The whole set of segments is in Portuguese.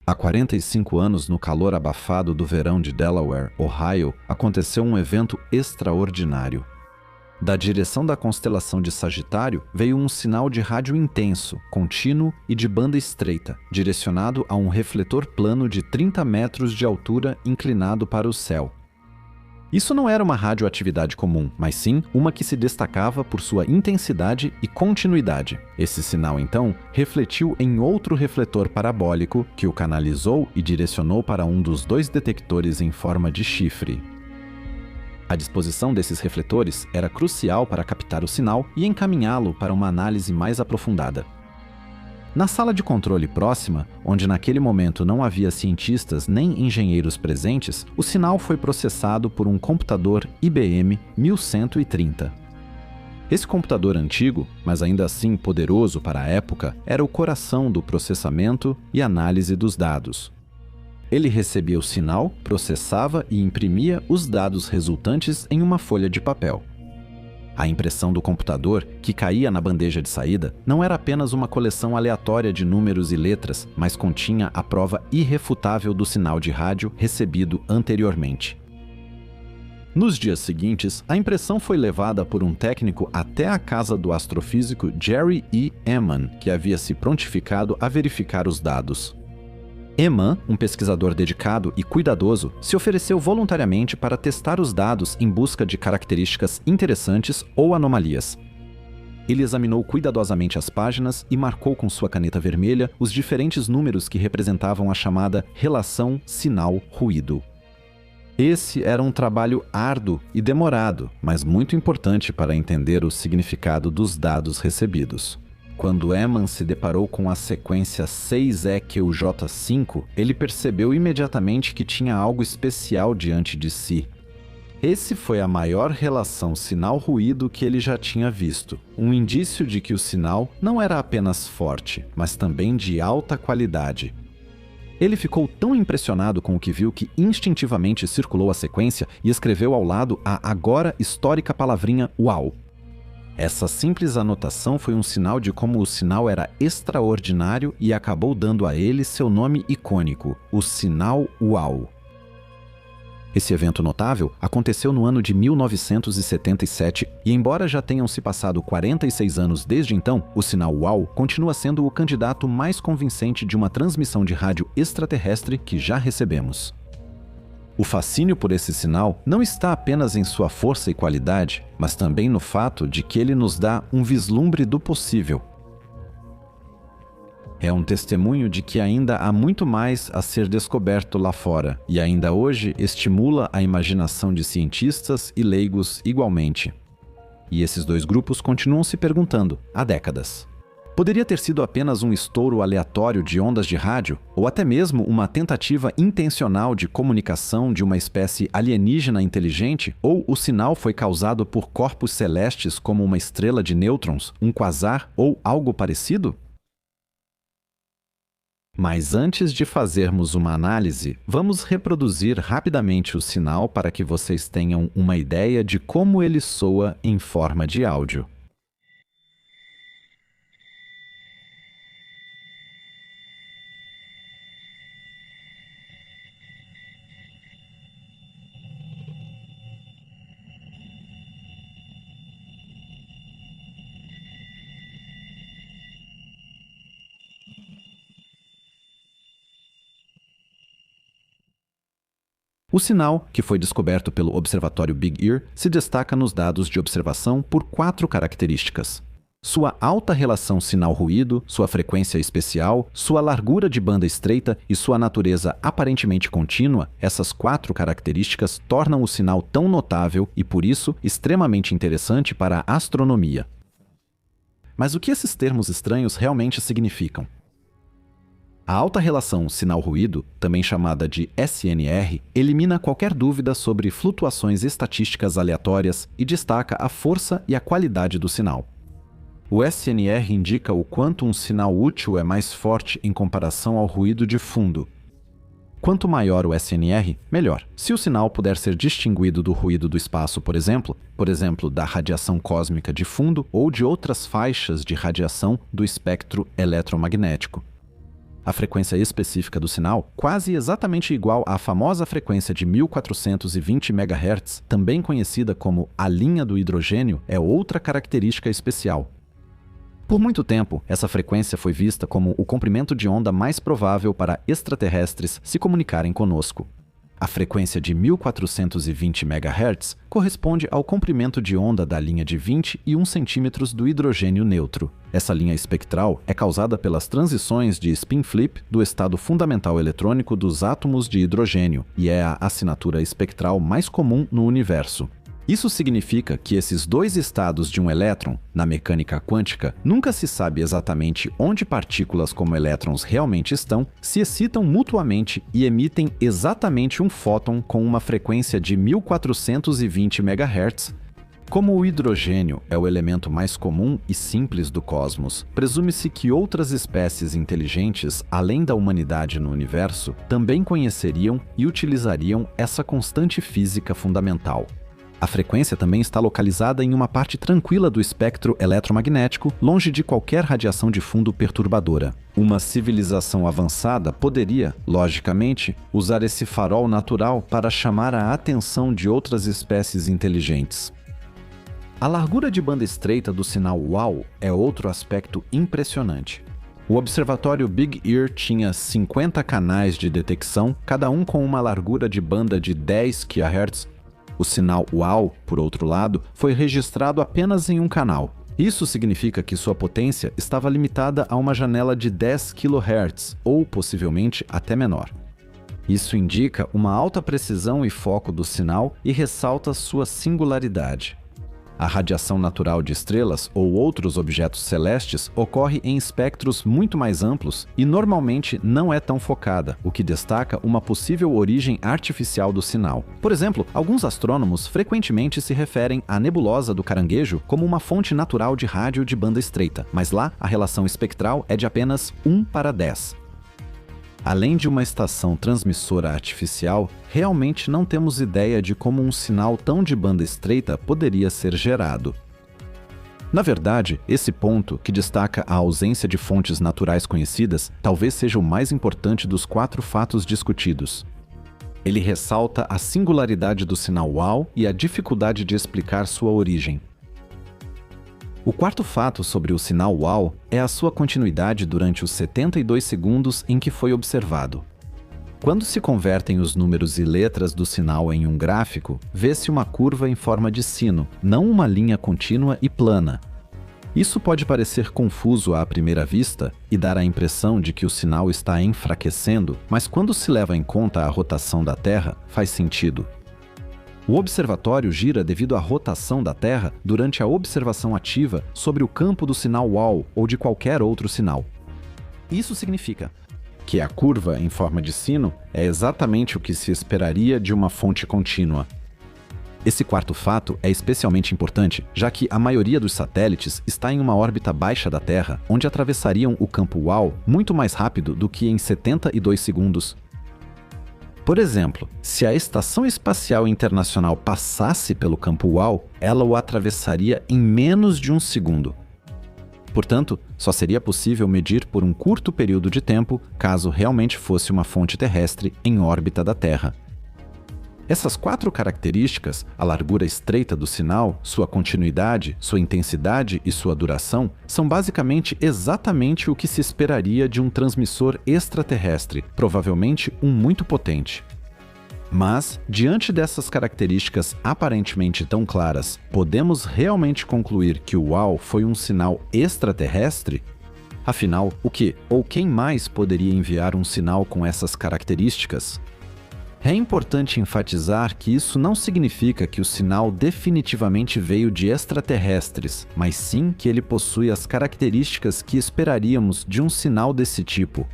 Há 45 anos, no calor abafado do verão de Delaware, Ohio, aconteceu um evento extraordinário. Da direção da constelação de Sagitário veio um sinal de rádio intenso, contínuo e de banda estreita, direcionado a um refletor plano de 30 metros de altura inclinado para o céu. Isso não era uma radioatividade comum, mas sim uma que se destacava por sua intensidade e continuidade. Esse sinal, então, refletiu em outro refletor parabólico que o canalizou e direcionou para um dos dois detectores em forma de chifre. A disposição desses refletores era crucial para captar o sinal e encaminhá-lo para uma análise mais aprofundada. Na sala de controle próxima, onde naquele momento não havia cientistas nem engenheiros presentes, o sinal foi processado por um computador IBM 1130. Esse computador antigo, mas ainda assim poderoso para a época, era o coração do processamento e análise dos dados. Ele recebia o sinal, processava e imprimia os dados resultantes em uma folha de papel. A impressão do computador, que caía na bandeja de saída, não era apenas uma coleção aleatória de números e letras, mas continha a prova irrefutável do sinal de rádio recebido anteriormente. Nos dias seguintes, a impressão foi levada por um técnico até a casa do astrofísico Jerry E. Ehman, que havia se prontificado a verificar os dados. Ehman, um pesquisador dedicado e cuidadoso, se ofereceu voluntariamente para testar os dados em busca de características interessantes ou anomalias. Ele examinou cuidadosamente as páginas e marcou com sua caneta vermelha os diferentes números que representavam a chamada relação sinal-ruído. Esse era um trabalho árduo e demorado, mas muito importante para entender o significado dos dados recebidos. Quando Ehman se deparou com a sequência 6EQJ5, ele percebeu imediatamente que tinha algo especial diante de si. Esse foi a maior relação sinal-ruído que ele já tinha visto, um indício de que o sinal não era apenas forte, mas também de alta qualidade. Ele ficou tão impressionado com o que viu que instintivamente circulou a sequência e escreveu ao lado a agora histórica palavrinha UAU. Essa simples anotação foi um sinal de como o sinal era extraordinário e acabou dando a ele seu nome icônico, o sinal UAU. Esse evento notável aconteceu no ano de 1977 e, embora já tenham se passado 46 anos desde então, o sinal UAU continua sendo o candidato mais convincente de uma transmissão de rádio extraterrestre que já recebemos. O fascínio por esse sinal não está apenas em sua força e qualidade, mas também no fato de que ele nos dá um vislumbre do possível. É um testemunho de que ainda há muito mais a ser descoberto lá fora, e ainda hoje estimula a imaginação de cientistas e leigos igualmente. E esses dois grupos continuam se perguntando há décadas. Poderia ter sido apenas um estouro aleatório de ondas de rádio, ou até mesmo uma tentativa intencional de comunicação de uma espécie alienígena inteligente, ou o sinal foi causado por corpos celestes como uma estrela de nêutrons, um quasar ou algo parecido? Mas antes de fazermos uma análise, vamos reproduzir rapidamente o sinal para que vocês tenham uma ideia de como ele soa em forma de áudio. O sinal, que foi descoberto pelo Observatório Big Ear, se destaca nos dados de observação por 4 características. Sua alta relação sinal-ruído, sua frequência especial, sua largura de banda estreita e sua natureza aparentemente contínua, essas 4 características tornam o sinal tão notável e, por isso, extremamente interessante para a astronomia. Mas o que esses termos estranhos realmente significam? A alta relação sinal-ruído, também chamada de SNR, elimina qualquer dúvida sobre flutuações estatísticas aleatórias e destaca a força e a qualidade do sinal. O SNR indica o quanto um sinal útil é mais forte em comparação ao ruído de fundo. Quanto maior o SNR, melhor. Se o sinal puder ser distinguido do ruído do espaço, por exemplo, da radiação cósmica de fundo ou de outras faixas de radiação do espectro eletromagnético. A frequência específica do sinal, quase exatamente igual à famosa frequência de 1420 MHz, também conhecida como a linha do hidrogênio, é outra característica especial. Por muito tempo, essa frequência foi vista como o comprimento de onda mais provável para extraterrestres se comunicarem conosco. A frequência de 1420 MHz corresponde ao comprimento de onda da linha de 21 centímetros do hidrogênio neutro. Essa linha espectral é causada pelas transições de spin flip do estado fundamental eletrônico dos átomos de hidrogênio e é a assinatura espectral mais comum no universo. Isso significa que esses dois estados de um elétron, na mecânica quântica, nunca se sabe exatamente onde partículas como elétrons realmente estão, se excitam mutuamente e emitem exatamente um fóton com uma frequência de 1420 MHz. Como o hidrogênio é o elemento mais comum e simples do cosmos, presume-se que outras espécies inteligentes, além da humanidade no universo, também conheceriam e utilizariam essa constante física fundamental. A frequência também está localizada em uma parte tranquila do espectro eletromagnético, longe de qualquer radiação de fundo perturbadora. Uma civilização avançada poderia, logicamente, usar esse farol natural para chamar a atenção de outras espécies inteligentes. A largura de banda estreita do sinal WOW é outro aspecto impressionante. O observatório Big Ear tinha 50 canais de detecção, cada um com uma largura de banda de 10 kHz. O sinal WOW, por outro lado, foi registrado apenas em um canal. Isso significa que sua potência estava limitada a uma janela de 10 kHz, ou possivelmente até menor. Isso indica uma alta precisão e foco do sinal e ressalta sua singularidade. A radiação natural de estrelas ou outros objetos celestes ocorre em espectros muito mais amplos e normalmente não é tão focada, o que destaca uma possível origem artificial do sinal. Por exemplo, alguns astrônomos frequentemente se referem à nebulosa do Caranguejo como uma fonte natural de rádio de banda estreita, mas lá a relação espectral é de apenas 1:10. Além de uma estação transmissora artificial, realmente não temos ideia de como um sinal tão de banda estreita poderia ser gerado. Na verdade, esse ponto, que destaca a ausência de fontes naturais conhecidas, talvez seja o mais importante dos 4 fatos discutidos. Ele ressalta a singularidade do sinal WOW e a dificuldade de explicar sua origem. O quarto fato sobre o sinal WOW é a sua continuidade durante os 72 segundos em que foi observado. Quando se convertem os números e letras do sinal em um gráfico, vê-se uma curva em forma de sino, não uma linha contínua e plana. Isso pode parecer confuso à primeira vista e dar a impressão de que o sinal está enfraquecendo, mas quando se leva em conta a rotação da Terra, faz sentido. O observatório gira devido à rotação da Terra durante a observação ativa sobre o campo do sinal WOW ou de qualquer outro sinal. Isso significa que a curva em forma de sino é exatamente o que se esperaria de uma fonte contínua. Esse quarto fato é especialmente importante, já que a maioria dos satélites está em uma órbita baixa da Terra, onde atravessariam o campo WOW muito mais rápido do que em 72 segundos. Por exemplo, se a Estação Espacial Internacional passasse pelo campo WOW, ela o atravessaria em menos de um segundo. Portanto, só seria possível medir por um curto período de tempo, caso realmente fosse uma fonte terrestre em órbita da Terra. Essas 4 características, a largura estreita do sinal, sua continuidade, sua intensidade e sua duração, são basicamente exatamente o que se esperaria de um transmissor extraterrestre, provavelmente um muito potente. Mas, diante dessas características aparentemente tão claras, podemos realmente concluir que o WOW foi um sinal extraterrestre? Afinal, o que ou quem mais poderia enviar um sinal com essas características? É importante enfatizar que isso não significa que o sinal definitivamente veio de extraterrestres, mas sim que ele possui as características que esperaríamos de um sinal desse tipo.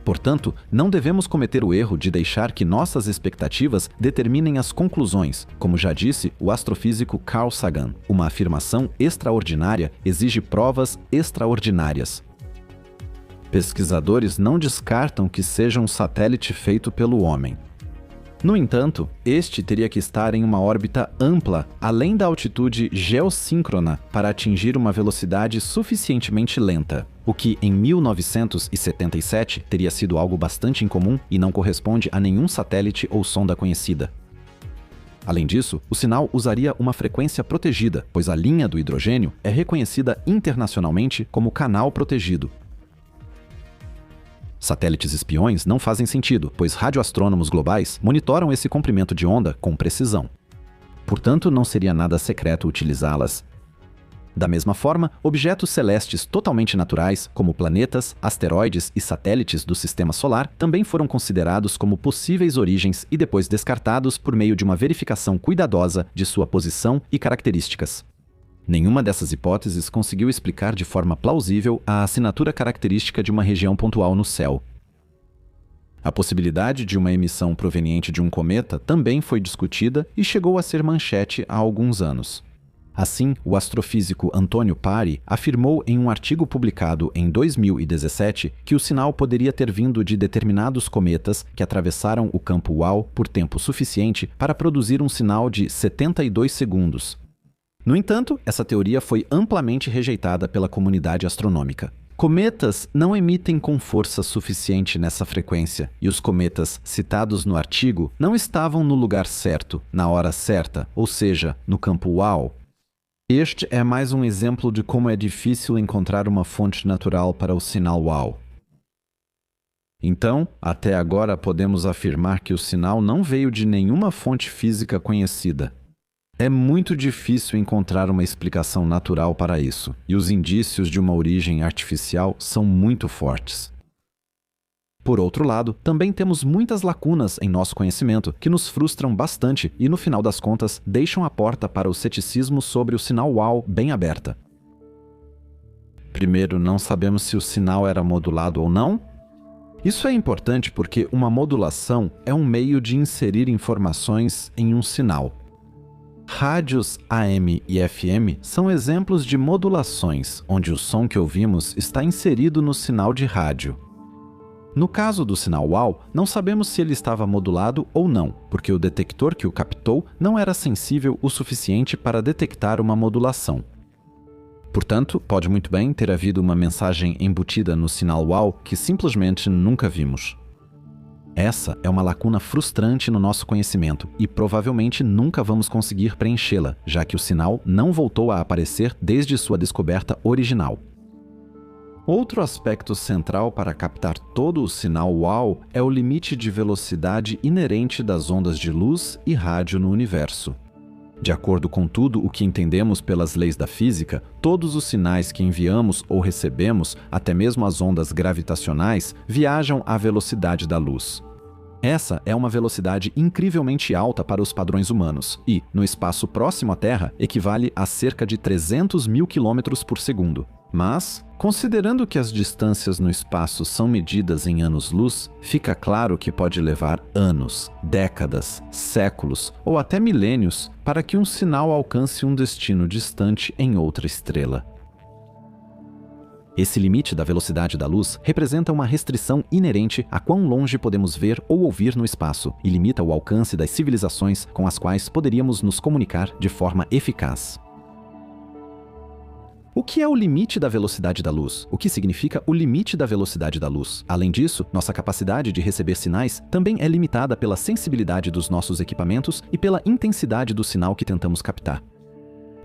Portanto, não devemos cometer o erro de deixar que nossas expectativas determinem as conclusões. Como já disse o astrofísico Carl Sagan, uma afirmação extraordinária exige provas extraordinárias. Pesquisadores não descartam que seja um satélite feito pelo homem. No entanto, este teria que estar em uma órbita ampla, além da altitude geossíncrona, para atingir uma velocidade suficientemente lenta, o que em 1977 teria sido algo bastante incomum e não corresponde a nenhum satélite ou sonda conhecida. Além disso, o sinal usaria uma frequência protegida, pois a linha do hidrogênio é reconhecida internacionalmente como canal protegido. Satélites espiões não fazem sentido, pois radioastrônomos globais monitoram esse comprimento de onda com precisão. Portanto, não seria nada secreto utilizá-las. Da mesma forma, objetos celestes totalmente naturais, como planetas, asteroides e satélites do Sistema Solar, também foram considerados como possíveis origens e depois descartados por meio de uma verificação cuidadosa de sua posição e características. Nenhuma dessas hipóteses conseguiu explicar de forma plausível a assinatura característica de uma região pontual no céu. A possibilidade de uma emissão proveniente de um cometa também foi discutida e chegou a ser manchete há alguns anos. Assim, o astrofísico Antônio Pari afirmou em um artigo publicado em 2017 que o sinal poderia ter vindo de determinados cometas que atravessaram o campo UAU por tempo suficiente para produzir um sinal de 72 segundos. No entanto, essa teoria foi amplamente rejeitada pela comunidade astronômica. Cometas não emitem com força suficiente nessa frequência, e os cometas citados no artigo não estavam no lugar certo, na hora certa, ou seja, no campo UAU. Este é mais um exemplo de como é difícil encontrar uma fonte natural para o sinal UAU. Então, até agora podemos afirmar que o sinal não veio de nenhuma fonte física conhecida. É muito difícil encontrar uma explicação natural para isso, e os indícios de uma origem artificial são muito fortes. Por outro lado, também temos muitas lacunas em nosso conhecimento que nos frustram bastante e, no final das contas, deixam a porta para o ceticismo sobre o sinal UAU bem aberta. Primeiro, não sabemos se o sinal era modulado ou não. Isso é importante porque uma modulação é um meio de inserir informações em um sinal. Rádios AM e FM são exemplos de modulações, onde o som que ouvimos está inserido no sinal de rádio. No caso do sinal UAU, não sabemos se ele estava modulado ou não, porque o detector que o captou não era sensível o suficiente para detectar uma modulação. Portanto, pode muito bem ter havido uma mensagem embutida no sinal UAU que simplesmente nunca vimos. Essa é uma lacuna frustrante no nosso conhecimento e provavelmente nunca vamos conseguir preenchê-la, já que o sinal não voltou a aparecer desde sua descoberta original. Outro aspecto central para captar todo o sinal UAU é o limite de velocidade inerente das ondas de luz e rádio no universo. De acordo com tudo o que entendemos pelas leis da física, todos os sinais que enviamos ou recebemos, até mesmo as ondas gravitacionais, viajam à velocidade da luz. Essa é uma velocidade incrivelmente alta para os padrões humanos e, no espaço próximo à Terra, equivale a cerca de 300 mil quilômetros por segundo. Mas, considerando que as distâncias no espaço são medidas em anos-luz, fica claro que pode levar anos, décadas, séculos ou até milênios para que um sinal alcance um destino distante em outra estrela. Esse limite da velocidade da luz representa uma restrição inerente a quão longe podemos ver ou ouvir no espaço e limita o alcance das civilizações com as quais poderíamos nos comunicar de forma eficaz. O que é o limite da velocidade da luz? O que significa o limite da velocidade da luz? Além disso, nossa capacidade de receber sinais também é limitada pela sensibilidade dos nossos equipamentos e pela intensidade do sinal que tentamos captar.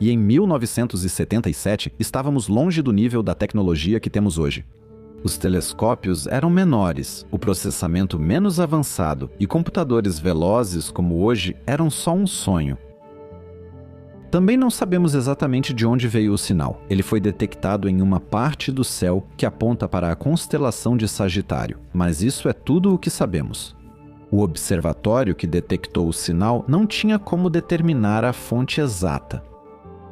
E em 1977, estávamos longe do nível da tecnologia que temos hoje. Os telescópios eram menores, o processamento menos avançado e computadores velozes como hoje eram só um sonho. Também não sabemos exatamente de onde veio o sinal. Ele foi detectado em uma parte do céu que aponta para a constelação de Sagitário, mas isso é tudo o que sabemos. O observatório que detectou o sinal não tinha como determinar a fonte exata.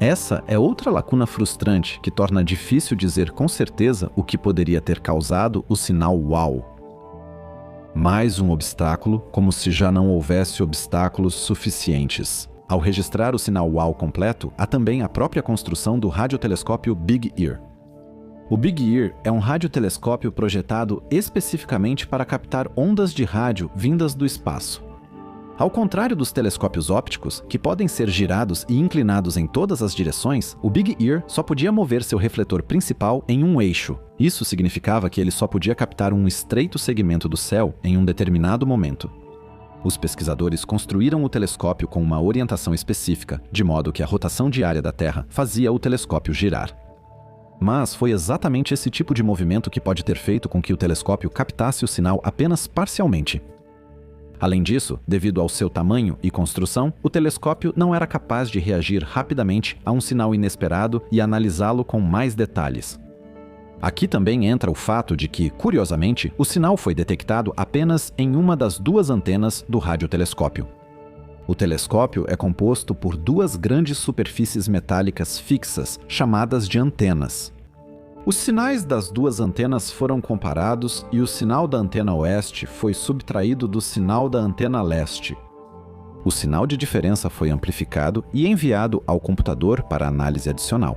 Essa é outra lacuna frustrante que torna difícil dizer com certeza o que poderia ter causado o sinal UAU. Mais um obstáculo, como se já não houvesse obstáculos suficientes. Ao registrar o sinal UAU completo, há também a própria construção do radiotelescópio Big Ear. O Big Ear é um radiotelescópio projetado especificamente para captar ondas de rádio vindas do espaço. Ao contrário dos telescópios ópticos, que podem ser girados e inclinados em todas as direções, o Big Ear só podia mover seu refletor principal em um eixo. Isso significava que ele só podia captar um estreito segmento do céu em um determinado momento. Os pesquisadores construíram o telescópio com uma orientação específica, de modo que a rotação diária da Terra fazia o telescópio girar. Mas foi exatamente esse tipo de movimento que pode ter feito com que o telescópio captasse o sinal apenas parcialmente. Além disso, devido ao seu tamanho e construção, o telescópio não era capaz de reagir rapidamente a um sinal inesperado e analisá-lo com mais detalhes. Aqui também entra o fato de que, curiosamente, o sinal foi detectado apenas em uma das duas antenas do radiotelescópio. O telescópio é composto por duas grandes superfícies metálicas fixas, chamadas de antenas. Os sinais das duas antenas foram comparados e o sinal da antena oeste foi subtraído do sinal da antena leste. O sinal de diferença foi amplificado e enviado ao computador para análise adicional.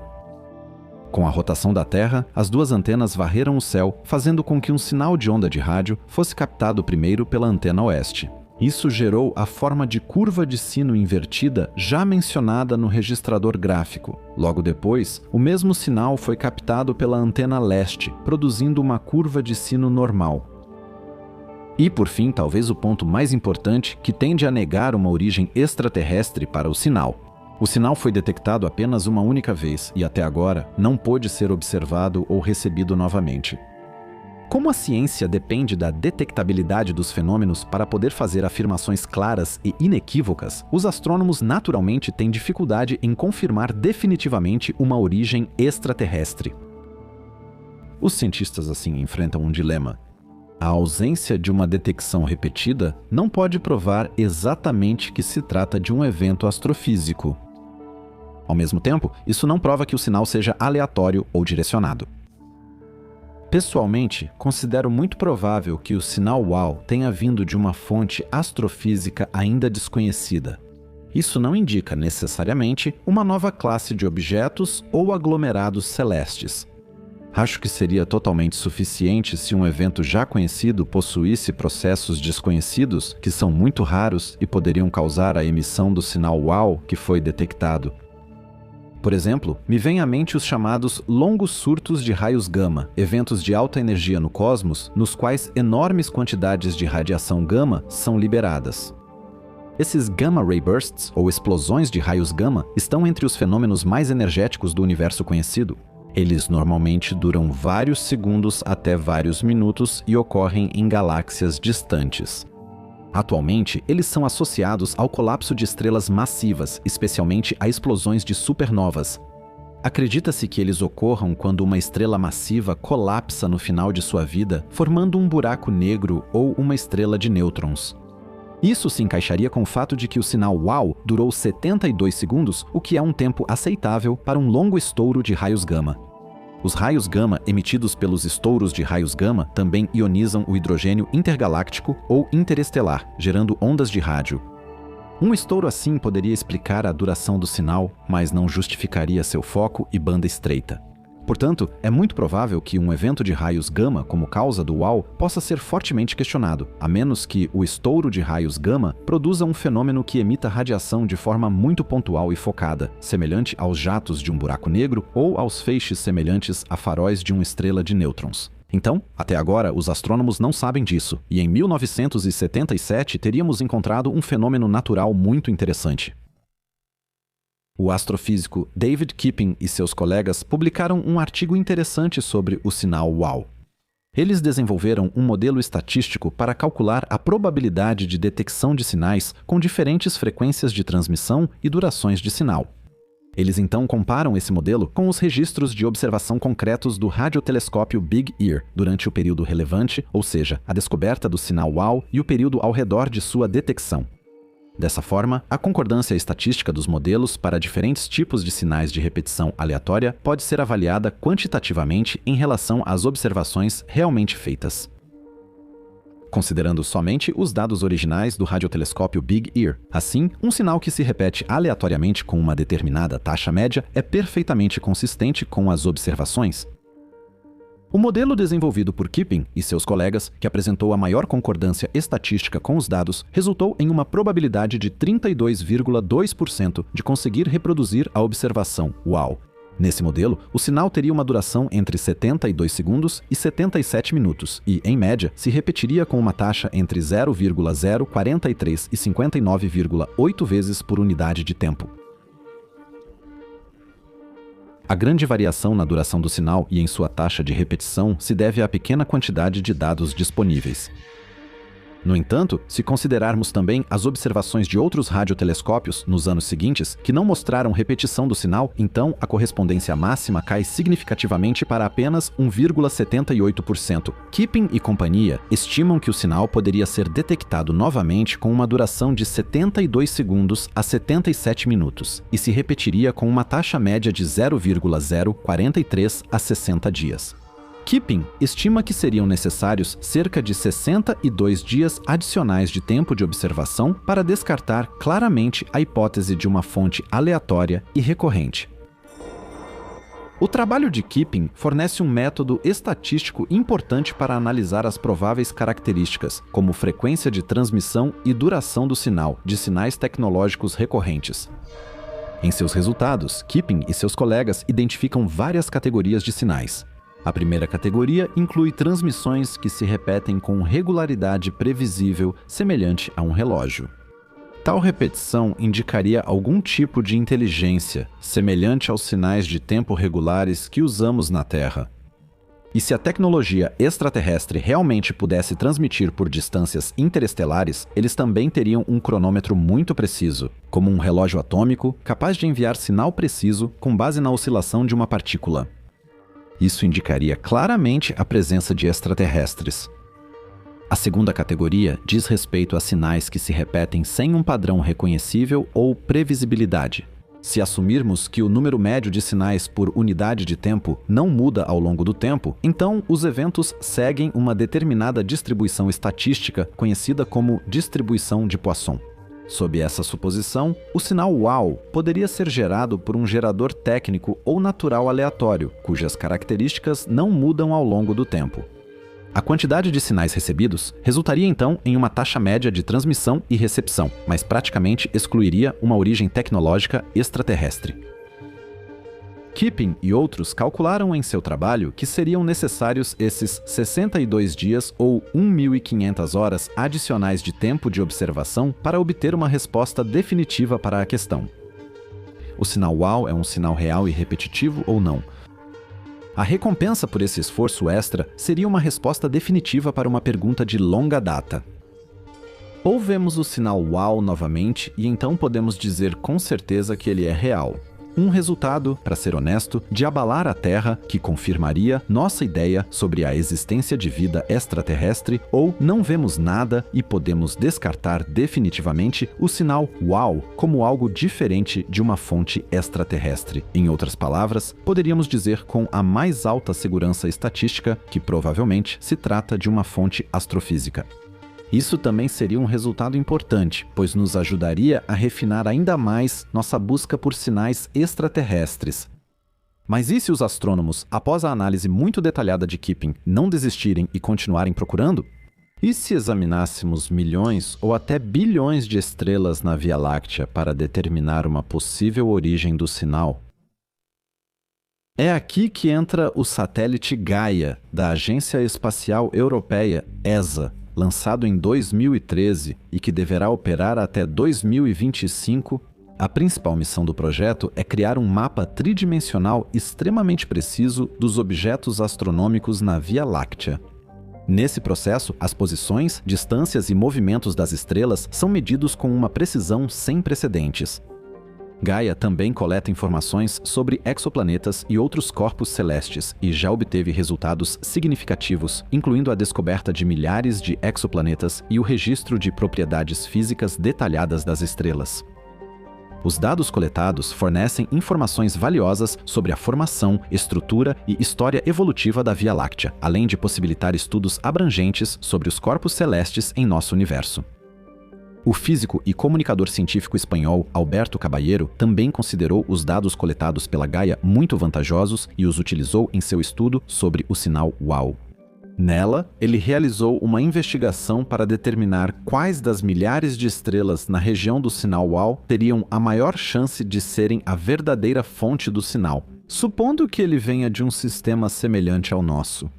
Com a rotação da Terra, as duas antenas varreram o céu, fazendo com que um sinal de onda de rádio fosse captado primeiro pela antena oeste. Isso gerou a forma de curva de sino invertida já mencionada no registrador gráfico. Logo depois, o mesmo sinal foi captado pela antena leste, produzindo uma curva de sino normal. E, por fim, talvez o ponto mais importante, que tende a negar uma origem extraterrestre para o sinal. O sinal foi detectado apenas uma única vez e, até agora, não pôde ser observado ou recebido novamente. Como a ciência depende da detectabilidade dos fenômenos para poder fazer afirmações claras e inequívocas, os astrônomos naturalmente têm dificuldade em confirmar definitivamente uma origem extraterrestre. Os cientistas assim enfrentam um dilema. A ausência de uma detecção repetida não pode provar exatamente que se trata de um evento astrofísico. Ao mesmo tempo, isso não prova que o sinal seja aleatório ou direcionado. Pessoalmente, considero muito provável que o sinal WOW tenha vindo de uma fonte astrofísica ainda desconhecida. Isso não indica necessariamente uma nova classe de objetos ou aglomerados celestes. Acho que seria totalmente suficiente se um evento já conhecido possuísse processos desconhecidos que são muito raros e poderiam causar a emissão do sinal WOW que foi detectado. Por exemplo, me vem à mente os chamados longos surtos de raios gama, eventos de alta energia no cosmos, nos quais enormes quantidades de radiação gama são liberadas. Esses gamma ray bursts, ou explosões de raios gama, estão entre os fenômenos mais energéticos do universo conhecido. Eles normalmente duram vários segundos até vários minutos e ocorrem em galáxias distantes. Atualmente, eles são associados ao colapso de estrelas massivas, especialmente a explosões de supernovas. Acredita-se que eles ocorram quando uma estrela massiva colapsa no final de sua vida, formando um buraco negro ou uma estrela de nêutrons. Isso se encaixaria com o fato de que o sinal WOW durou 72 segundos, o que é um tempo aceitável para um longo estouro de raios gama. Os raios gama emitidos pelos estouros de raios gama também ionizam o hidrogênio intergaláctico ou interestelar, gerando ondas de rádio. Um estouro assim poderia explicar a duração do sinal, mas não justificaria seu foco e banda estreita. Portanto, é muito provável que um evento de raios gama como causa do WOW possa ser fortemente questionado, a menos que o estouro de raios gama produza um fenômeno que emita radiação de forma muito pontual e focada, semelhante aos jatos de um buraco negro ou aos feixes semelhantes a faróis de uma estrela de nêutrons. Então, até agora, os astrônomos não sabem disso, e em 1977 teríamos encontrado um fenômeno natural muito interessante. O astrofísico David Kipping e seus colegas publicaram um artigo interessante sobre o sinal WOW. Eles desenvolveram um modelo estatístico para calcular a probabilidade de detecção de sinais com diferentes frequências de transmissão e durações de sinal. Eles então comparam esse modelo com os registros de observação concretos do radiotelescópio Big Ear durante o período relevante, ou seja, a descoberta do sinal WOW e o período ao redor de sua detecção. Dessa forma, a concordância estatística dos modelos para diferentes tipos de sinais de repetição aleatória pode ser avaliada quantitativamente em relação às observações realmente feitas. Considerando somente os dados originais do radiotelescópio Big Ear. Assim, um sinal que se repete aleatoriamente com uma determinada taxa média é perfeitamente consistente com as observações. O modelo desenvolvido por Keeping e seus colegas, que apresentou a maior concordância estatística com os dados, resultou em uma probabilidade de 32,2% de conseguir reproduzir a observação WOW. Nesse modelo, o sinal teria uma duração entre 72 segundos e 77 minutos e, em média, se repetiria com uma taxa entre 0,043 e 59,8 vezes por unidade de tempo. A grande variação na duração do sinal e em sua taxa de repetição se deve à pequena quantidade de dados disponíveis. No entanto, se considerarmos também as observações de outros radiotelescópios nos anos seguintes, que não mostraram repetição do sinal, então a correspondência máxima cai significativamente para apenas 1,78%. Keeping e companhia estimam que o sinal poderia ser detectado novamente com uma duração de 72 segundos a 77 minutos e se repetiria com uma taxa média de 0,043 a 60 dias. Keeping estima que seriam necessários cerca de 62 dias adicionais de tempo de observação para descartar claramente a hipótese de uma fonte aleatória e recorrente. O trabalho de Keeping fornece um método estatístico importante para analisar as prováveis características, como frequência de transmissão e duração do sinal, de sinais tecnológicos recorrentes. Em seus resultados, Keeping e seus colegas identificam várias categorias de sinais. A primeira categoria inclui transmissões que se repetem com regularidade previsível, semelhante a um relógio. Tal repetição indicaria algum tipo de inteligência, semelhante aos sinais de tempo regulares que usamos na Terra. E se a tecnologia extraterrestre realmente pudesse transmitir por distâncias interestelares, eles também teriam um cronômetro muito preciso, como um relógio atômico capaz de enviar sinal preciso com base na oscilação de uma partícula. Isso indicaria claramente a presença de extraterrestres. A segunda categoria diz respeito a sinais que se repetem sem um padrão reconhecível ou previsibilidade. Se assumirmos que o número médio de sinais por unidade de tempo não muda ao longo do tempo, então os eventos seguem uma determinada distribuição estatística conhecida como distribuição de Poisson. Sob essa suposição, o sinal WOW poderia ser gerado por um gerador técnico ou natural aleatório, cujas características não mudam ao longo do tempo. A quantidade de sinais recebidos resultaria então em uma taxa média de transmissão e recepção, mas praticamente excluiria uma origem tecnológica extraterrestre. Keeping e outros calcularam em seu trabalho que seriam necessários esses 62 dias ou 1.500 horas adicionais de tempo de observação para obter uma resposta definitiva para a questão: o sinal WOW é um sinal real e repetitivo ou não? A recompensa por esse esforço extra seria uma resposta definitiva para uma pergunta de longa data. Ou vemos o sinal WOW novamente e então podemos dizer com certeza que ele é real. Um resultado, para ser honesto, de abalar a Terra, que confirmaria nossa ideia sobre a existência de vida extraterrestre, ou não vemos nada e podemos descartar definitivamente o sinal WOW como algo diferente de uma fonte extraterrestre. Em outras palavras, poderíamos dizer com a mais alta segurança estatística que provavelmente se trata de uma fonte astrofísica. Isso também seria um resultado importante, pois nos ajudaria a refinar ainda mais nossa busca por sinais extraterrestres. Mas e se os astrônomos, após a análise muito detalhada de Keeping, não desistirem e continuarem procurando? E se examinássemos milhões ou até bilhões de estrelas na Via Láctea para determinar uma possível origem do sinal? É aqui que entra o satélite Gaia, da Agência Espacial Europeia, ESA, lançado em 2013 e que deverá operar até 2025. A principal missão do projeto é criar um mapa tridimensional extremamente preciso dos objetos astronômicos na Via Láctea. Nesse processo, as posições, distâncias e movimentos das estrelas são medidos com uma precisão sem precedentes. Gaia também coleta informações sobre exoplanetas e outros corpos celestes e já obteve resultados significativos, incluindo a descoberta de milhares de exoplanetas e o registro de propriedades físicas detalhadas das estrelas. Os dados coletados fornecem informações valiosas sobre a formação, estrutura e história evolutiva da Via Láctea, além de possibilitar estudos abrangentes sobre os corpos celestes em nosso universo. O físico e comunicador científico espanhol Alberto Caballero também considerou os dados coletados pela Gaia muito vantajosos e os utilizou em seu estudo sobre o sinal WOW. Nela, ele realizou uma investigação para determinar quais das milhares de estrelas na região do sinal WOW teriam a maior chance de serem a verdadeira fonte do sinal, supondo que ele venha de um sistema semelhante ao nosso.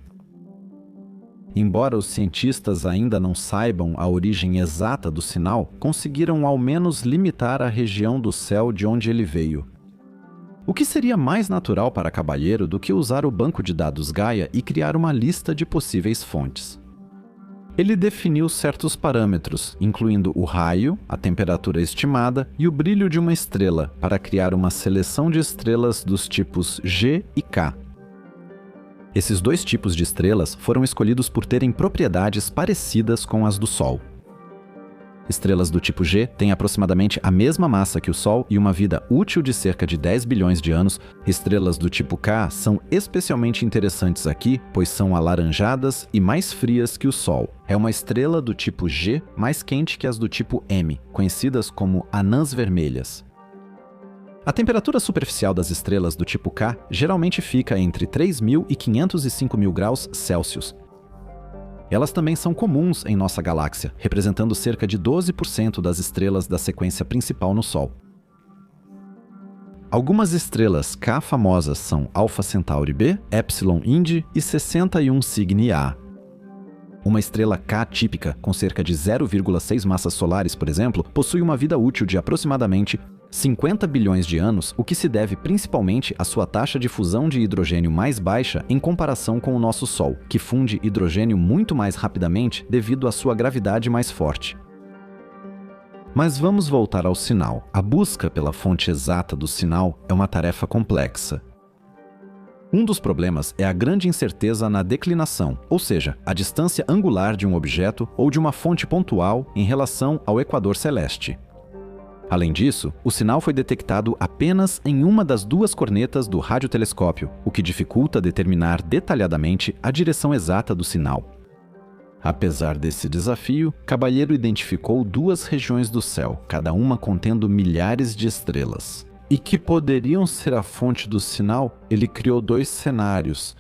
Embora os cientistas ainda não saibam a origem exata do sinal, conseguiram ao menos limitar a região do céu de onde ele veio. O que seria mais natural para Caballero do que usar o banco de dados Gaia e criar uma lista de possíveis fontes? Ele definiu certos parâmetros, incluindo o raio, a temperatura estimada e o brilho de uma estrela, para criar uma seleção de estrelas dos tipos G e K. Esses dois tipos de estrelas foram escolhidos por terem propriedades parecidas com as do Sol. Estrelas do tipo G têm aproximadamente a mesma massa que o Sol e uma vida útil de cerca de 10 bilhões de anos. Estrelas do tipo K são especialmente interessantes aqui, pois são alaranjadas e mais frias que o Sol. É uma estrela do tipo G mais quente que as do tipo M, conhecidas como anãs vermelhas. A temperatura superficial das estrelas do tipo K geralmente fica entre 3.000 e 505.000 graus Celsius. Elas também são comuns em nossa galáxia, representando cerca de 12% das estrelas da sequência principal no Sol. Algumas estrelas K famosas são Alpha Centauri B, Epsilon Indi e 61 Cygni A. Uma estrela K típica, com cerca de 0,6 massas solares, por exemplo, possui uma vida útil de aproximadamente 50 bilhões de anos, o que se deve principalmente à sua taxa de fusão de hidrogênio mais baixa em comparação com o nosso Sol, que funde hidrogênio muito mais rapidamente devido à sua gravidade mais forte. Mas vamos voltar ao sinal. A busca pela fonte exata do sinal é uma tarefa complexa. Um dos problemas é a grande incerteza na declinação, ou seja, a distância angular de um objeto ou de uma fonte pontual em relação ao equador celeste. Além disso, o sinal foi detectado apenas em uma das duas cornetas do radiotelescópio, o que dificulta determinar detalhadamente a direção exata do sinal. Apesar desse desafio, Caballero identificou duas regiões do céu, cada uma contendo milhares de estrelas. E que poderiam ser a fonte do sinal, ele criou dois cenários.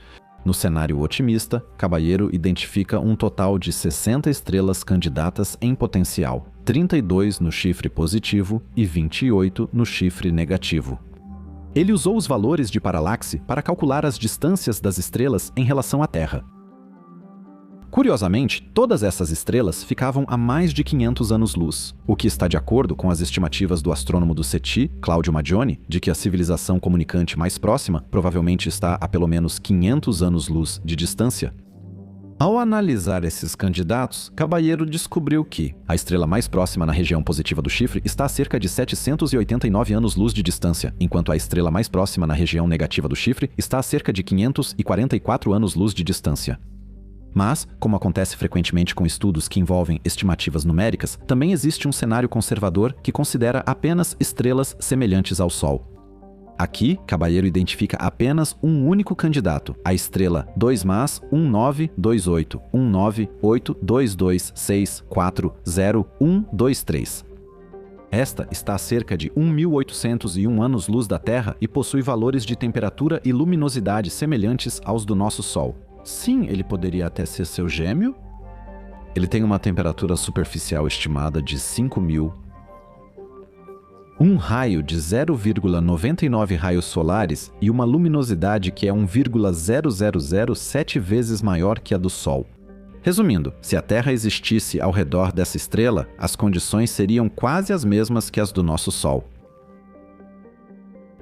No cenário otimista, Caballero identifica um total de 60 estrelas candidatas em potencial, 32 no chifre positivo e 28 no chifre negativo. Ele usou os valores de paralaxe para calcular as distâncias das estrelas em relação à Terra. Curiosamente, todas essas estrelas ficavam a mais de 500 anos-luz, o que está de acordo com as estimativas do astrônomo do SETI, Claudio Maggioni, de que a civilização comunicante mais próxima provavelmente está a pelo menos 500 anos-luz de distância. Ao analisar esses candidatos, Caballero descobriu que a estrela mais próxima na região positiva do chifre está a cerca de 789 anos-luz de distância, enquanto a estrela mais próxima na região negativa do chifre está a cerca de 544 anos-luz de distância. Mas, como acontece frequentemente com estudos que envolvem estimativas numéricas, também existe um cenário conservador que considera apenas estrelas semelhantes ao Sol. Aqui, Caballero identifica apenas um único candidato, a estrela 2MAS 1928 198226400123. Esta está a cerca de 1.801 anos-luz da Terra e possui valores de temperatura e luminosidade semelhantes aos do nosso Sol. Sim, ele poderia até ser seu gêmeo. Ele tem uma temperatura superficial estimada de 5.000. Um raio de 0,99 raios solares e uma luminosidade que é 1,0007 vezes maior que a do Sol. Resumindo, se a Terra existisse ao redor dessa estrela, as condições seriam quase as mesmas que as do nosso Sol.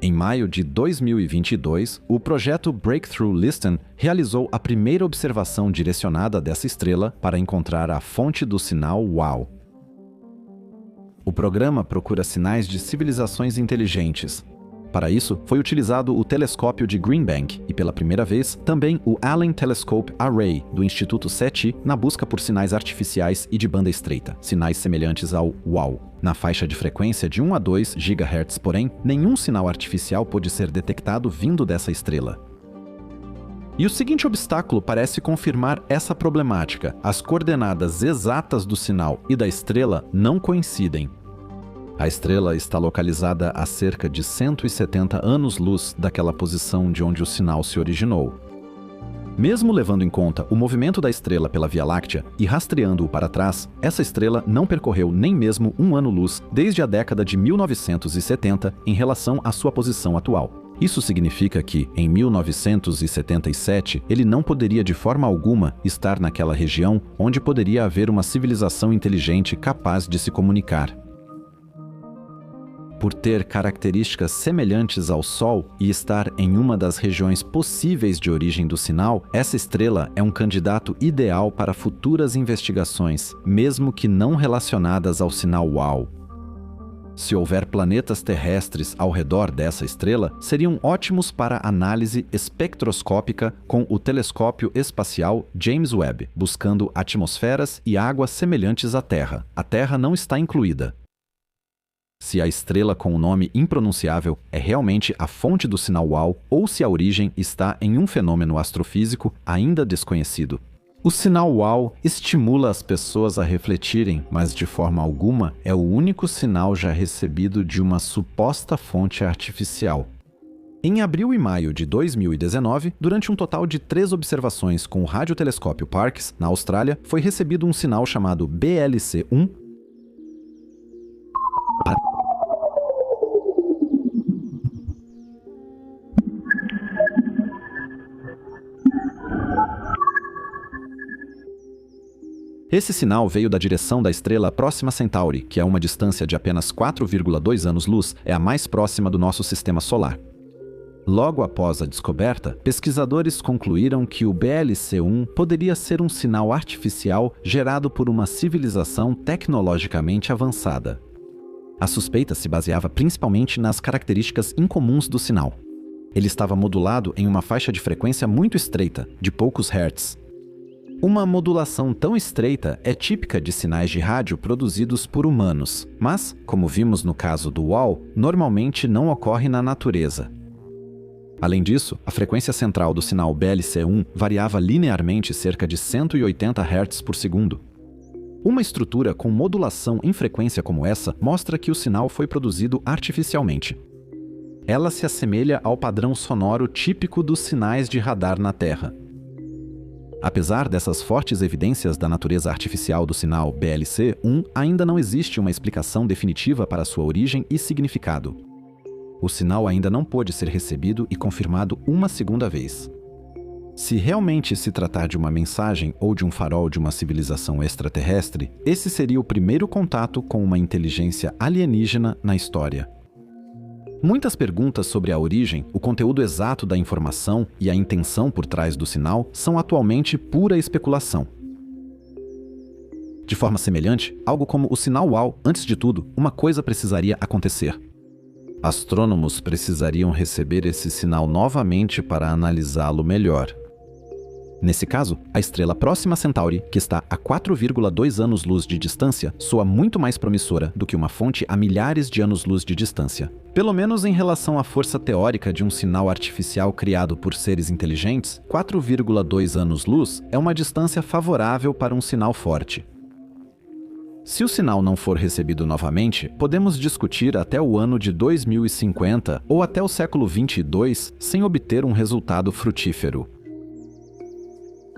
Em maio de 2022, o projeto Breakthrough Listen realizou a primeira observação direcionada dessa estrela para encontrar a fonte do sinal WOW. O programa procura sinais de civilizações inteligentes. Para isso, foi utilizado o telescópio de Green Bank e, pela primeira vez, também o Allen Telescope Array, do Instituto SETI, na busca por sinais artificiais e de banda estreita, sinais semelhantes ao WOW. Na faixa de frequência de 1 a 2 GHz, porém, nenhum sinal artificial pôde ser detectado vindo dessa estrela. E o seguinte obstáculo parece confirmar essa problemática: as coordenadas exatas do sinal e da estrela não coincidem. A estrela está localizada a cerca de 170 anos-luz daquela posição de onde o sinal se originou. Mesmo levando em conta o movimento da estrela pela Via Láctea e rastreando-o para trás, essa estrela não percorreu nem mesmo um ano-luz desde a década de 1970 em relação à sua posição atual. Isso significa que, em 1977, ele não poderia de forma alguma estar naquela região onde poderia haver uma civilização inteligente capaz de se comunicar. Por ter características semelhantes ao Sol e estar em uma das regiões possíveis de origem do sinal, essa estrela é um candidato ideal para futuras investigações, mesmo que não relacionadas ao sinal WOW. Se houver planetas terrestres ao redor dessa estrela, seriam ótimos para análise espectroscópica com o telescópio espacial James Webb, buscando atmosferas e águas semelhantes à Terra. A Terra não está incluída. Se a estrela com o nome impronunciável é realmente a fonte do sinal WOW ou se a origem está em um fenômeno astrofísico ainda desconhecido. O sinal WOW estimula as pessoas a refletirem, mas de forma alguma é o único sinal já recebido de uma suposta fonte artificial. Em abril e maio de 2019, durante um total de 3 observações com o radiotelescópio Parkes, na Austrália, foi recebido um sinal chamado BLC-1. Esse sinal veio da direção da estrela Próxima Centauri, que a uma distância de apenas 4,2 anos-luz é a mais próxima do nosso sistema solar. Logo após a descoberta, pesquisadores concluíram que o BLC-1 poderia ser um sinal artificial gerado por uma civilização tecnologicamente avançada. A suspeita se baseava principalmente nas características incomuns do sinal. Ele estava modulado em uma faixa de frequência muito estreita, de poucos hertz. Uma modulação tão estreita é típica de sinais de rádio produzidos por humanos, mas, como vimos no caso do WOW, normalmente não ocorre na natureza. Além disso, a frequência central do sinal BLC-1 variava linearmente cerca de 180 Hz por segundo. Uma estrutura com modulação em frequência como essa mostra que o sinal foi produzido artificialmente. Ela se assemelha ao padrão sonoro típico dos sinais de radar na Terra. Apesar dessas fortes evidências da natureza artificial do sinal BLC-1, ainda não existe uma explicação definitiva para sua origem e significado. O sinal ainda não pôde ser recebido e confirmado uma segunda vez. Se realmente se tratar de uma mensagem ou de um farol de uma civilização extraterrestre, esse seria o primeiro contato com uma inteligência alienígena na história. Muitas perguntas sobre a origem, o conteúdo exato da informação e a intenção por trás do sinal são atualmente pura especulação. De forma semelhante, algo como o sinal WOW, antes de tudo, uma coisa precisaria acontecer. Astrônomos precisariam receber esse sinal novamente para analisá-lo melhor. Nesse caso, a estrela Próxima Centauri, que está a 4,2 anos-luz de distância, soa muito mais promissora do que uma fonte a milhares de anos-luz de distância. Pelo menos em relação à força teórica de um sinal artificial criado por seres inteligentes, 4,2 anos-luz é uma distância favorável para um sinal forte. Se o sinal não for recebido novamente, podemos discutir até o ano de 2050 ou até o século 22 sem obter um resultado frutífero.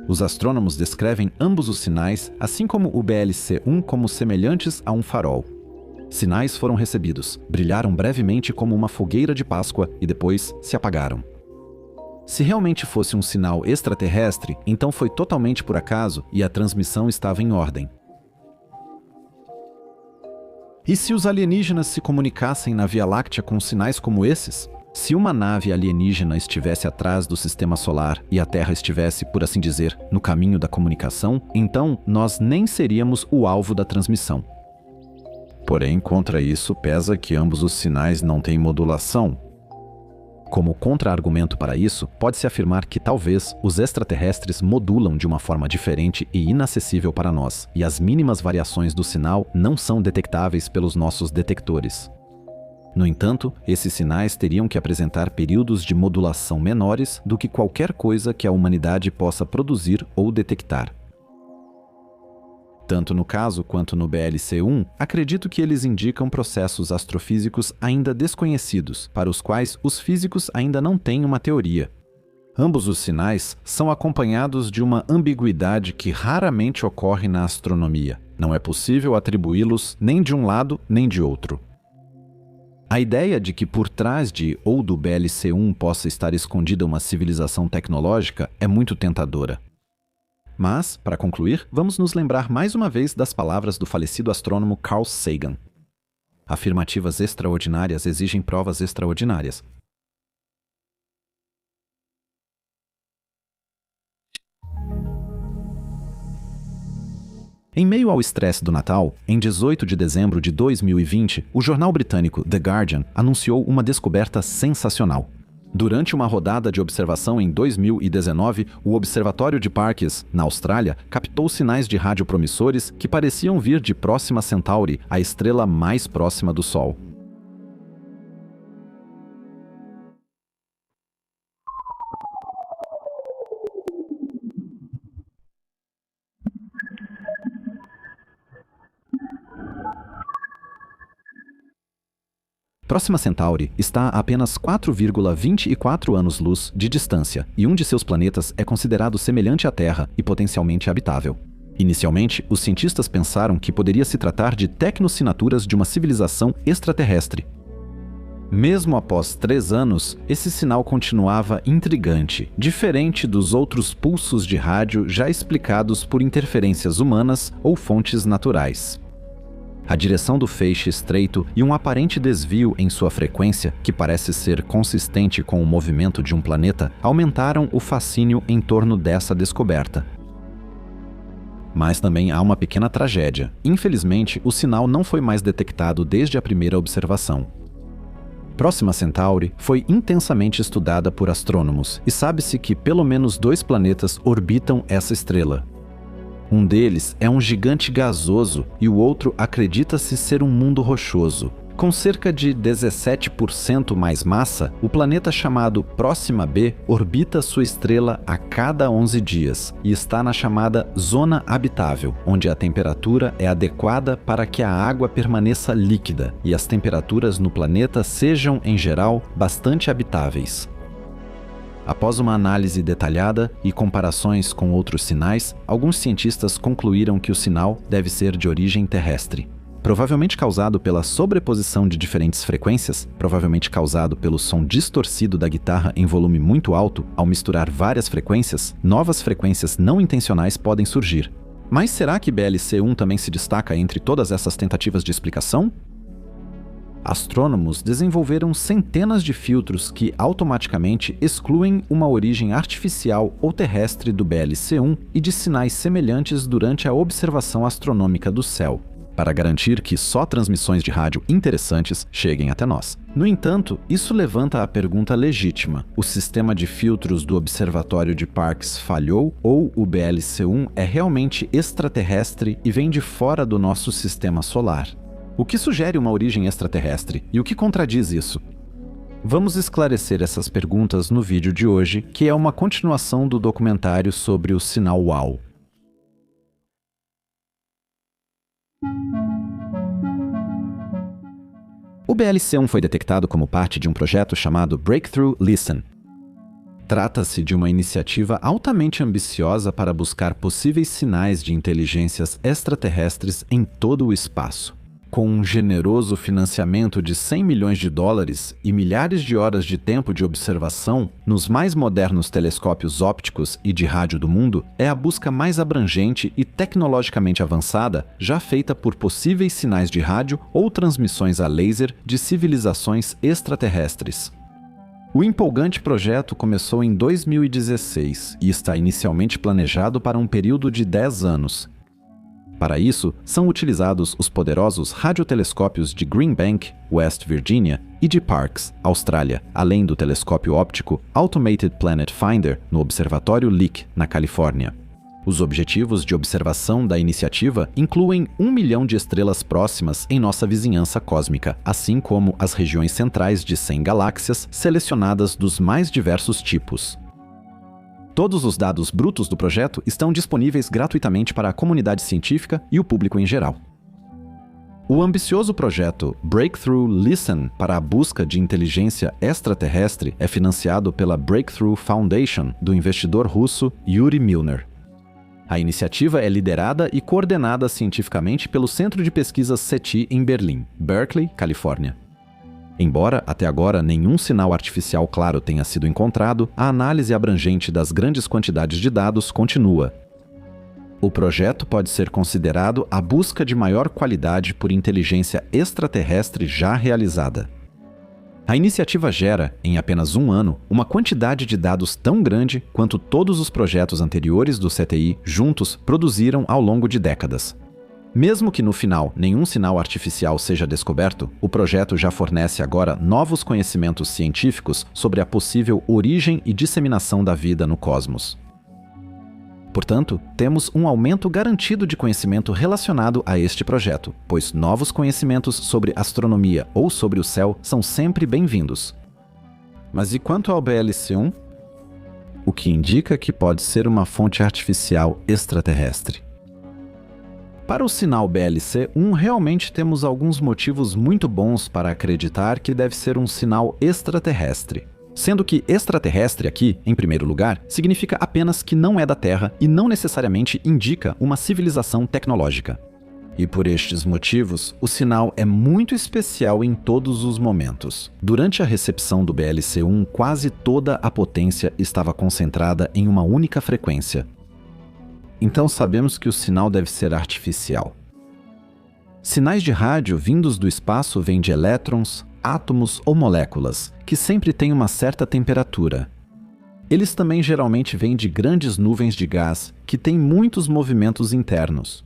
Os astrônomos descrevem ambos os sinais, assim como o BLC-1, como semelhantes a um farol. Sinais foram recebidos, brilharam brevemente como uma fogueira de Páscoa e depois se apagaram. Se realmente fosse um sinal extraterrestre, então foi totalmente por acaso e a transmissão estava em ordem. E se os alienígenas se comunicassem na Via Láctea com sinais como esses? Se uma nave alienígena estivesse atrás do sistema solar e a Terra estivesse, por assim dizer, no caminho da comunicação, então nós nem seríamos o alvo da transmissão. Porém, contra isso pesa que ambos os sinais não têm modulação. Como contra-argumento para isso, pode-se afirmar que talvez os extraterrestres modulam de uma forma diferente e inacessível para nós, e as mínimas variações do sinal não são detectáveis pelos nossos detectores. No entanto, esses sinais teriam que apresentar períodos de modulação menores do que qualquer coisa que a humanidade possa produzir ou detectar. Tanto no caso quanto no BLC-1, acredito que eles indicam processos astrofísicos ainda desconhecidos, para os quais os físicos ainda não têm uma teoria. Ambos os sinais são acompanhados de uma ambiguidade que raramente ocorre na astronomia. Não é possível atribuí-los nem de um lado nem de outro. A ideia de que por trás de ou do BLC-1 possa estar escondida uma civilização tecnológica é muito tentadora. Mas, para concluir, vamos nos lembrar mais uma vez das palavras do falecido astrônomo Carl Sagan. Afirmativas extraordinárias exigem provas extraordinárias. Em meio ao estresse do Natal, em 18 de dezembro de 2020, o jornal britânico The Guardian anunciou uma descoberta sensacional. Durante uma rodada de observação em 2019, o Observatório de Parkes, na Austrália, captou sinais de rádio promissores que pareciam vir de Próxima Centauri, a estrela mais próxima do Sol. Próxima Centauri está a apenas 4,24 anos-luz de distância, e um de seus planetas é considerado semelhante à Terra e potencialmente habitável. Inicialmente, os cientistas pensaram que poderia se tratar de tecnossinaturas de uma civilização extraterrestre. Mesmo após 3 anos, esse sinal continuava intrigante, diferente dos outros pulsos de rádio já explicados por interferências humanas ou fontes naturais. A direção do feixe estreito e um aparente desvio em sua frequência, que parece ser consistente com o movimento de um planeta, aumentaram o fascínio em torno dessa descoberta. Mas também há uma pequena tragédia. Infelizmente, o sinal não foi mais detectado desde a primeira observação. Próxima Centauri foi intensamente estudada por astrônomos e sabe-se que pelo menos 2 planetas orbitam essa estrela. Um deles é um gigante gasoso e o outro acredita-se ser um mundo rochoso. Com cerca de 17% mais massa, o planeta chamado Próxima B orbita sua estrela a cada 11 dias e está na chamada zona habitável, onde a temperatura é adequada para que a água permaneça líquida e as temperaturas no planeta sejam, em geral, bastante habitáveis. Após uma análise detalhada e comparações com outros sinais, alguns cientistas concluíram que o sinal deve ser de origem terrestre. Provavelmente causado pela sobreposição de diferentes frequências, provavelmente causado pelo som distorcido da guitarra em volume muito alto, ao misturar várias frequências, novas frequências não intencionais podem surgir. Mas será que BLC-1 também se destaca entre todas essas tentativas de explicação? Astrônomos desenvolveram centenas de filtros que automaticamente excluem uma origem artificial ou terrestre do BLC-1 e de sinais semelhantes durante a observação astronômica do céu, para garantir que só transmissões de rádio interessantes cheguem até nós. No entanto, isso levanta a pergunta legítima: o sistema de filtros do Observatório de Parkes falhou ou o BLC-1 é realmente extraterrestre e vem de fora do nosso sistema solar? O que sugere uma origem extraterrestre e o que contradiz isso? Vamos esclarecer essas perguntas no vídeo de hoje, que é uma continuação do documentário sobre o sinal WOW. O BLC-1 foi detectado como parte de um projeto chamado Breakthrough Listen. Trata-se de uma iniciativa altamente ambiciosa para buscar possíveis sinais de inteligências extraterrestres em todo o espaço. Com um generoso financiamento de 100 milhões de dólares e milhares de horas de tempo de observação, nos mais modernos telescópios ópticos e de rádio do mundo, é a busca mais abrangente e tecnologicamente avançada já feita por possíveis sinais de rádio ou transmissões a laser de civilizações extraterrestres. O empolgante projeto começou em 2016 e está inicialmente planejado para um período de 10 anos. Para isso, são utilizados os poderosos radiotelescópios de Green Bank, West Virginia, e de Parkes, Austrália, além do telescópio óptico Automated Planet Finder, no Observatório Lick, na Califórnia. Os objetivos de observação da iniciativa incluem 1 milhão de estrelas próximas em nossa vizinhança cósmica, assim como as regiões centrais de 100 galáxias selecionadas dos mais diversos tipos. Todos os dados brutos do projeto estão disponíveis gratuitamente para a comunidade científica e o público em geral. O ambicioso projeto Breakthrough Listen para a busca de inteligência extraterrestre é financiado pela Breakthrough Foundation do investidor russo Yuri Milner. A iniciativa é liderada e coordenada cientificamente pelo Centro de Pesquisas SETI em Berlim, Berkeley, Califórnia. Embora, até agora, nenhum sinal artificial claro tenha sido encontrado, a análise abrangente das grandes quantidades de dados continua. O projeto pode ser considerado a busca de maior qualidade por inteligência extraterrestre já realizada. A iniciativa gera, em apenas um ano, uma quantidade de dados tão grande quanto todos os projetos anteriores do CTI juntos produziram ao longo de décadas. Mesmo que no final nenhum sinal artificial seja descoberto, o projeto já fornece agora novos conhecimentos científicos sobre a possível origem e disseminação da vida no cosmos. Portanto, temos um aumento garantido de conhecimento relacionado a este projeto, pois novos conhecimentos sobre astronomia ou sobre o céu são sempre bem-vindos. Mas e quanto ao BLC-1? O que indica que pode ser uma fonte artificial extraterrestre. Para o sinal BLC-1, realmente temos alguns motivos muito bons para acreditar que deve ser um sinal extraterrestre. Sendo que extraterrestre aqui, em primeiro lugar, significa apenas que não é da Terra e não necessariamente indica uma civilização tecnológica. E por estes motivos, o sinal é muito especial em todos os momentos. Durante a recepção do BLC-1, quase toda a potência estava concentrada em uma única frequência. Então sabemos que o sinal deve ser artificial. Sinais de rádio vindos do espaço vêm de elétrons, átomos ou moléculas, que sempre têm uma certa temperatura. Eles também geralmente vêm de grandes nuvens de gás, que têm muitos movimentos internos.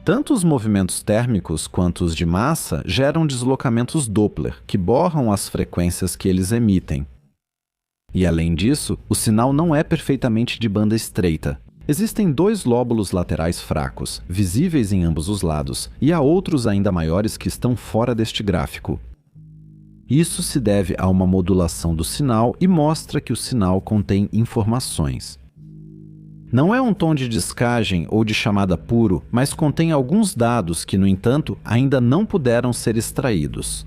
Tanto os movimentos térmicos quanto os de massa geram deslocamentos Doppler, que borram as frequências que eles emitem. E além disso, o sinal não é perfeitamente de banda estreita. Existem 2 lóbulos laterais fracos, visíveis em ambos os lados, e há outros ainda maiores que estão fora deste gráfico. Isso se deve a uma modulação do sinal e mostra que o sinal contém informações. Não é um tom de descagem ou de chamada puro, mas contém alguns dados que, no entanto, ainda não puderam ser extraídos.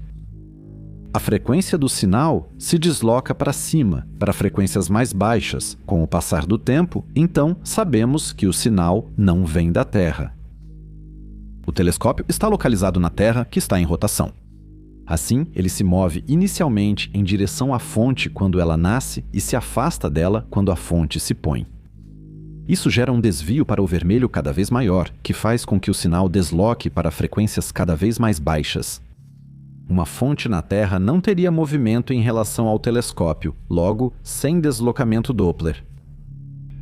A frequência do sinal se desloca para cima, para frequências mais baixas. Com o passar do tempo, então, sabemos que o sinal não vem da Terra. O telescópio está localizado na Terra, que está em rotação. Assim, ele se move inicialmente em direção à fonte quando ela nasce e se afasta dela quando a fonte se põe. Isso gera um desvio para o vermelho cada vez maior, que faz com que o sinal desloque para frequências cada vez mais baixas. Uma fonte na Terra não teria movimento em relação ao telescópio, logo, sem deslocamento Doppler.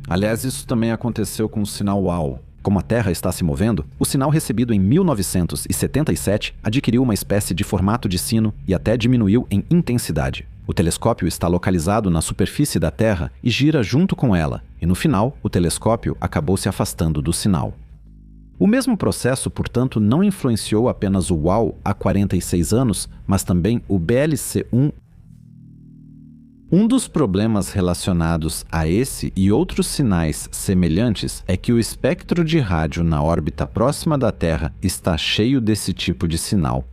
Aliás, isso também aconteceu com o sinal WOW. Como a Terra está se movendo, o sinal recebido em 1977 adquiriu uma espécie de formato de sino e até diminuiu em intensidade. O telescópio está localizado na superfície da Terra e gira junto com ela, e no final, o telescópio acabou se afastando do sinal. O mesmo processo, portanto, não influenciou apenas o WOW há 46 anos, mas também o BLC-1. Um dos problemas relacionados a esse e outros sinais semelhantes é que o espectro de rádio na órbita próxima da Terra está cheio desse tipo de sinal.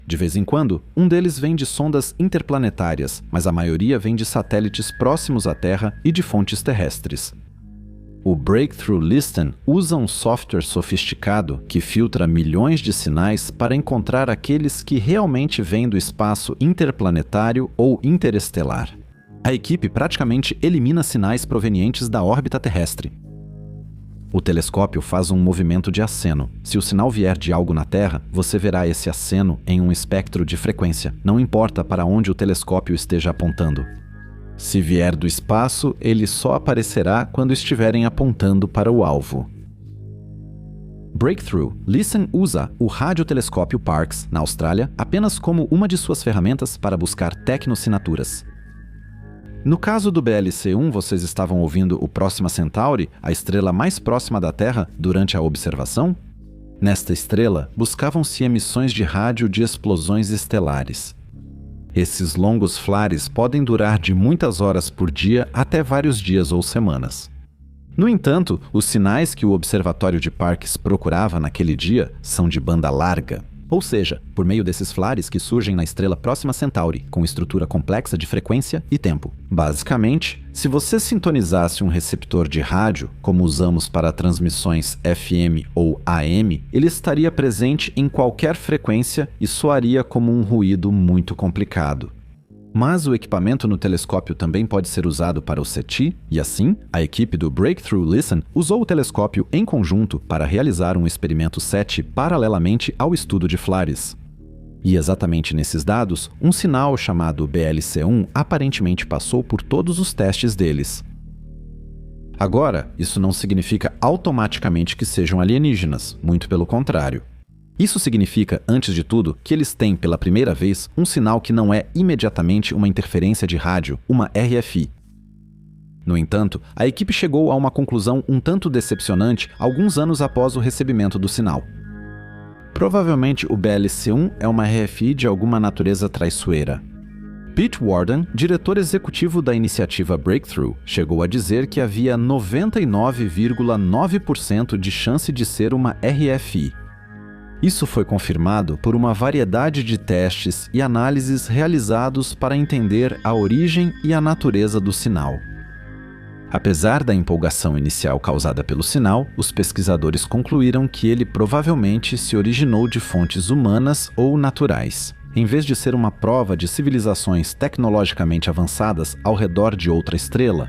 De vez em quando, um deles vem de sondas interplanetárias, mas a maioria vem de satélites próximos à Terra e de fontes terrestres. O Breakthrough Listen usa um software sofisticado que filtra milhões de sinais para encontrar aqueles que realmente vêm do espaço interplanetário ou interestelar. A equipe praticamente elimina sinais provenientes da órbita terrestre. O telescópio faz um movimento de aceno. Se o sinal vier de algo na Terra, você verá esse aceno em um espectro de frequência, não importa para onde o telescópio esteja apontando. Se vier do espaço, ele só aparecerá quando estiverem apontando para o alvo. Breakthrough Listen usa o radiotelescópio Parkes, na Austrália, apenas como uma de suas ferramentas para buscar tecnossinaturas. No caso do BLC-1, vocês estavam ouvindo o Próxima Centauri, a estrela mais próxima da Terra, durante a observação? Nesta estrela, buscavam-se emissões de rádio de explosões estelares. Esses longos flares podem durar de muitas horas por dia até vários dias ou semanas. No entanto, os sinais que o Observatório de Parkes procurava naquele dia são de banda larga, ou seja, por meio desses flares que surgem na estrela Próxima Centauri, com estrutura complexa de frequência e tempo. Basicamente, se você sintonizasse um receptor de rádio, como usamos para transmissões FM ou AM, ele estaria presente em qualquer frequência e soaria como um ruído muito complicado. Mas o equipamento no telescópio também pode ser usado para o SETI, e assim, a equipe do Breakthrough Listen usou o telescópio em conjunto para realizar um experimento SETI paralelamente ao estudo de flares. E exatamente nesses dados, um sinal chamado BLC-1 aparentemente passou por todos os testes deles. Agora, isso não significa automaticamente que sejam alienígenas, muito pelo contrário. Isso significa, antes de tudo, que eles têm, pela primeira vez, um sinal que não é imediatamente uma interferência de rádio, uma RFI. No entanto, a equipe chegou a uma conclusão um tanto decepcionante alguns anos após o recebimento do sinal. Provavelmente o BLC-1 é uma RFI de alguma natureza traiçoeira. Pete Worden, diretor executivo da iniciativa Breakthrough, chegou a dizer que havia 99,9% de chance de ser uma RFI. Isso foi confirmado por uma variedade de testes e análises realizados para entender a origem e a natureza do sinal. Apesar da empolgação inicial causada pelo sinal, os pesquisadores concluíram que ele provavelmente se originou de fontes humanas ou naturais, em vez de ser uma prova de civilizações tecnologicamente avançadas ao redor de outra estrela.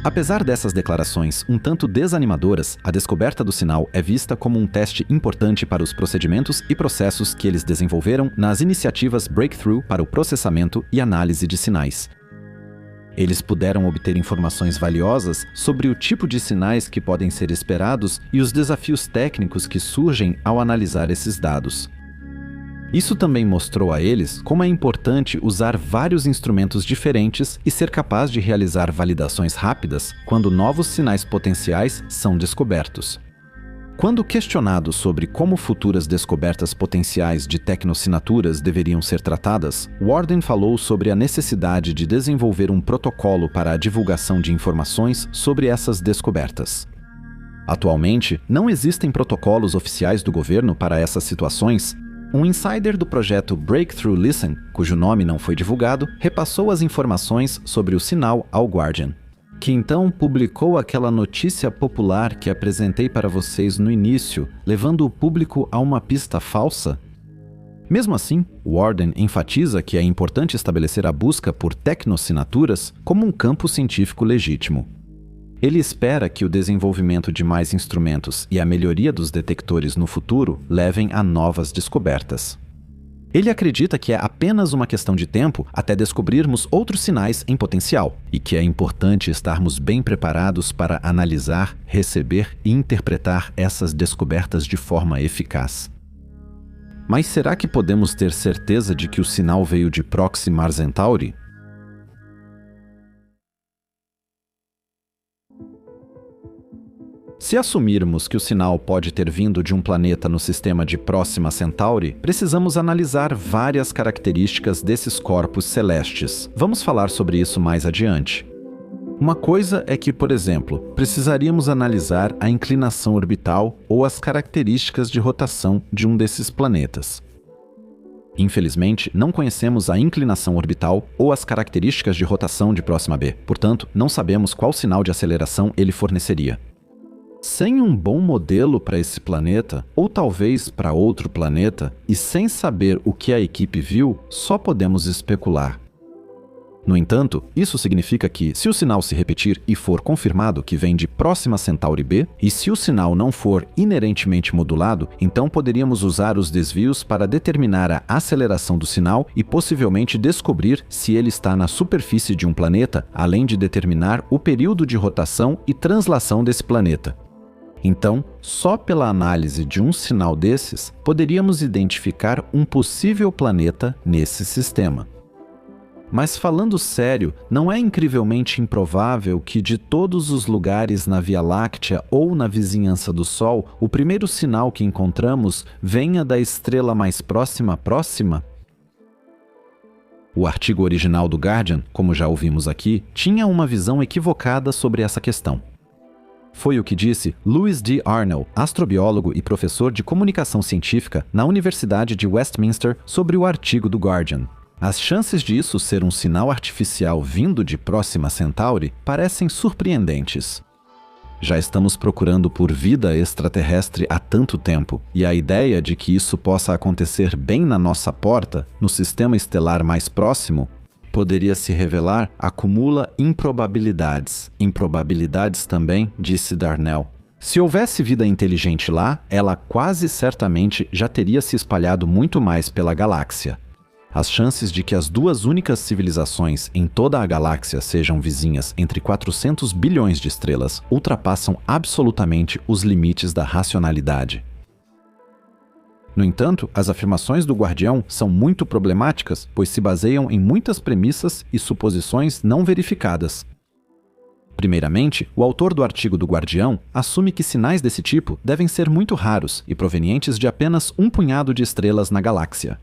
Apesar dessas declarações um tanto desanimadoras, a descoberta do sinal é vista como um teste importante para os procedimentos e processos que eles desenvolveram nas iniciativas Breakthrough para o processamento e análise de sinais. Eles puderam obter informações valiosas sobre o tipo de sinais que podem ser esperados e os desafios técnicos que surgem ao analisar esses dados. Isso também mostrou a eles como é importante usar vários instrumentos diferentes e ser capaz de realizar validações rápidas quando novos sinais potenciais são descobertos. Quando questionado sobre como futuras descobertas potenciais de tecnossinaturas deveriam ser tratadas, Worden falou sobre a necessidade de desenvolver um protocolo para a divulgação de informações sobre essas descobertas. Atualmente, não existem protocolos oficiais do governo para essas situações. Um insider do projeto Breakthrough Listen, cujo nome não foi divulgado, repassou as informações sobre o sinal ao Guardian, que então publicou aquela notícia popular que apresentei para vocês no início, levando o público a uma pista falsa. Mesmo assim, Worden enfatiza que é importante estabelecer a busca por tecnossinaturas como um campo científico legítimo. Ele espera que o desenvolvimento de mais instrumentos e a melhoria dos detectores no futuro levem a novas descobertas. Ele acredita que é apenas uma questão de tempo até descobrirmos outros sinais em potencial, e que é importante estarmos bem preparados para analisar, receber e interpretar essas descobertas de forma eficaz. Mas será que podemos ter certeza de que o sinal veio de Proxima Centauri? Se assumirmos que o sinal pode ter vindo de um planeta no sistema de Próxima Centauri, precisamos analisar várias características desses corpos celestes. Vamos falar sobre isso mais adiante. Uma coisa é que, por exemplo, precisaríamos analisar a inclinação orbital ou as características de rotação de um desses planetas. Infelizmente, não conhecemos a inclinação orbital ou as características de rotação de Próxima B, portanto, não sabemos qual sinal de aceleração ele forneceria. Sem um bom modelo para esse planeta, ou talvez para outro planeta, e sem saber o que a equipe viu, só podemos especular. No entanto, isso significa que, se o sinal se repetir e for confirmado que vem de Próxima Centauri B, e se o sinal não for inerentemente modulado, então poderíamos usar os desvios para determinar a aceleração do sinal e possivelmente descobrir se ele está na superfície de um planeta, além de determinar o período de rotação e translação desse planeta. Então, só pela análise de um sinal desses, poderíamos identificar um possível planeta nesse sistema. Mas falando sério, não é incrivelmente improvável que de todos os lugares na Via Láctea ou na vizinhança do Sol, o primeiro sinal que encontramos venha da estrela mais próxima? O artigo original do Guardian, como já ouvimos aqui, tinha uma visão equivocada sobre essa questão. Foi o que disse Lewis D. Arnold, astrobiólogo e professor de comunicação científica na Universidade de Westminster, sobre o artigo do Guardian. As chances disso ser um sinal artificial vindo de Próxima Centauri parecem surpreendentes. Já estamos procurando por vida extraterrestre há tanto tempo, e a ideia de que isso possa acontecer bem na nossa porta, no sistema estelar mais próximo, poderia se revelar acumula improbabilidades. Improbabilidades também, disse Darnell. Se houvesse vida inteligente lá, ela quase certamente já teria se espalhado muito mais pela galáxia. As chances de que as duas únicas civilizações em toda a galáxia sejam vizinhas entre 400 bilhões de estrelas ultrapassam absolutamente os limites da racionalidade. No entanto, as afirmações do Guardião são muito problemáticas, pois se baseiam em muitas premissas e suposições não verificadas. Primeiramente, o autor do artigo do Guardião assume que sinais desse tipo devem ser muito raros e provenientes de apenas um punhado de estrelas na galáxia.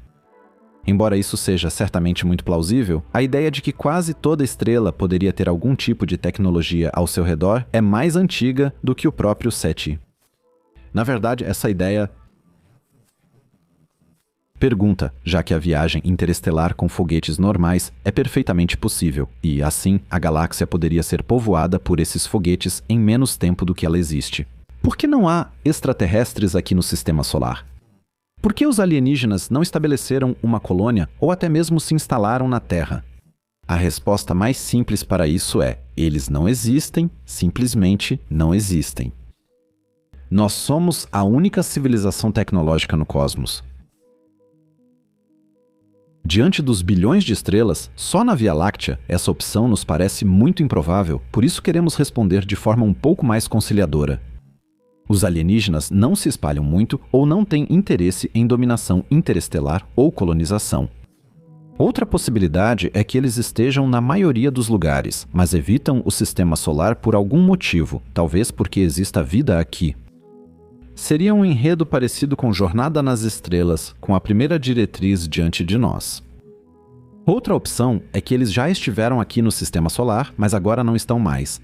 Embora isso seja certamente muito plausível, a ideia de que quase toda estrela poderia ter algum tipo de tecnologia ao seu redor é mais antiga do que o próprio SETI. Na verdade, essa ideia pergunta, já que a viagem interestelar com foguetes normais é perfeitamente possível, e, assim, a galáxia poderia ser povoada por esses foguetes em menos tempo do que ela existe. Por que não há extraterrestres aqui no Sistema Solar? Por que os alienígenas não estabeleceram uma colônia ou até mesmo se instalaram na Terra? A resposta mais simples para isso é: eles não existem, simplesmente não existem. Nós somos a única civilização tecnológica no cosmos. Diante dos bilhões de estrelas, só na Via Láctea, essa opção nos parece muito improvável, por isso queremos responder de forma um pouco mais conciliadora. Os alienígenas não se espalham muito ou não têm interesse em dominação interestelar ou colonização. Outra possibilidade é que eles estejam na maioria dos lugares, mas evitam o sistema solar por algum motivo, talvez porque exista vida aqui. Seria um enredo parecido com Jornada nas Estrelas, com a primeira diretriz diante de nós. Outra opção é que eles já estiveram aqui no sistema solar, mas agora não estão mais.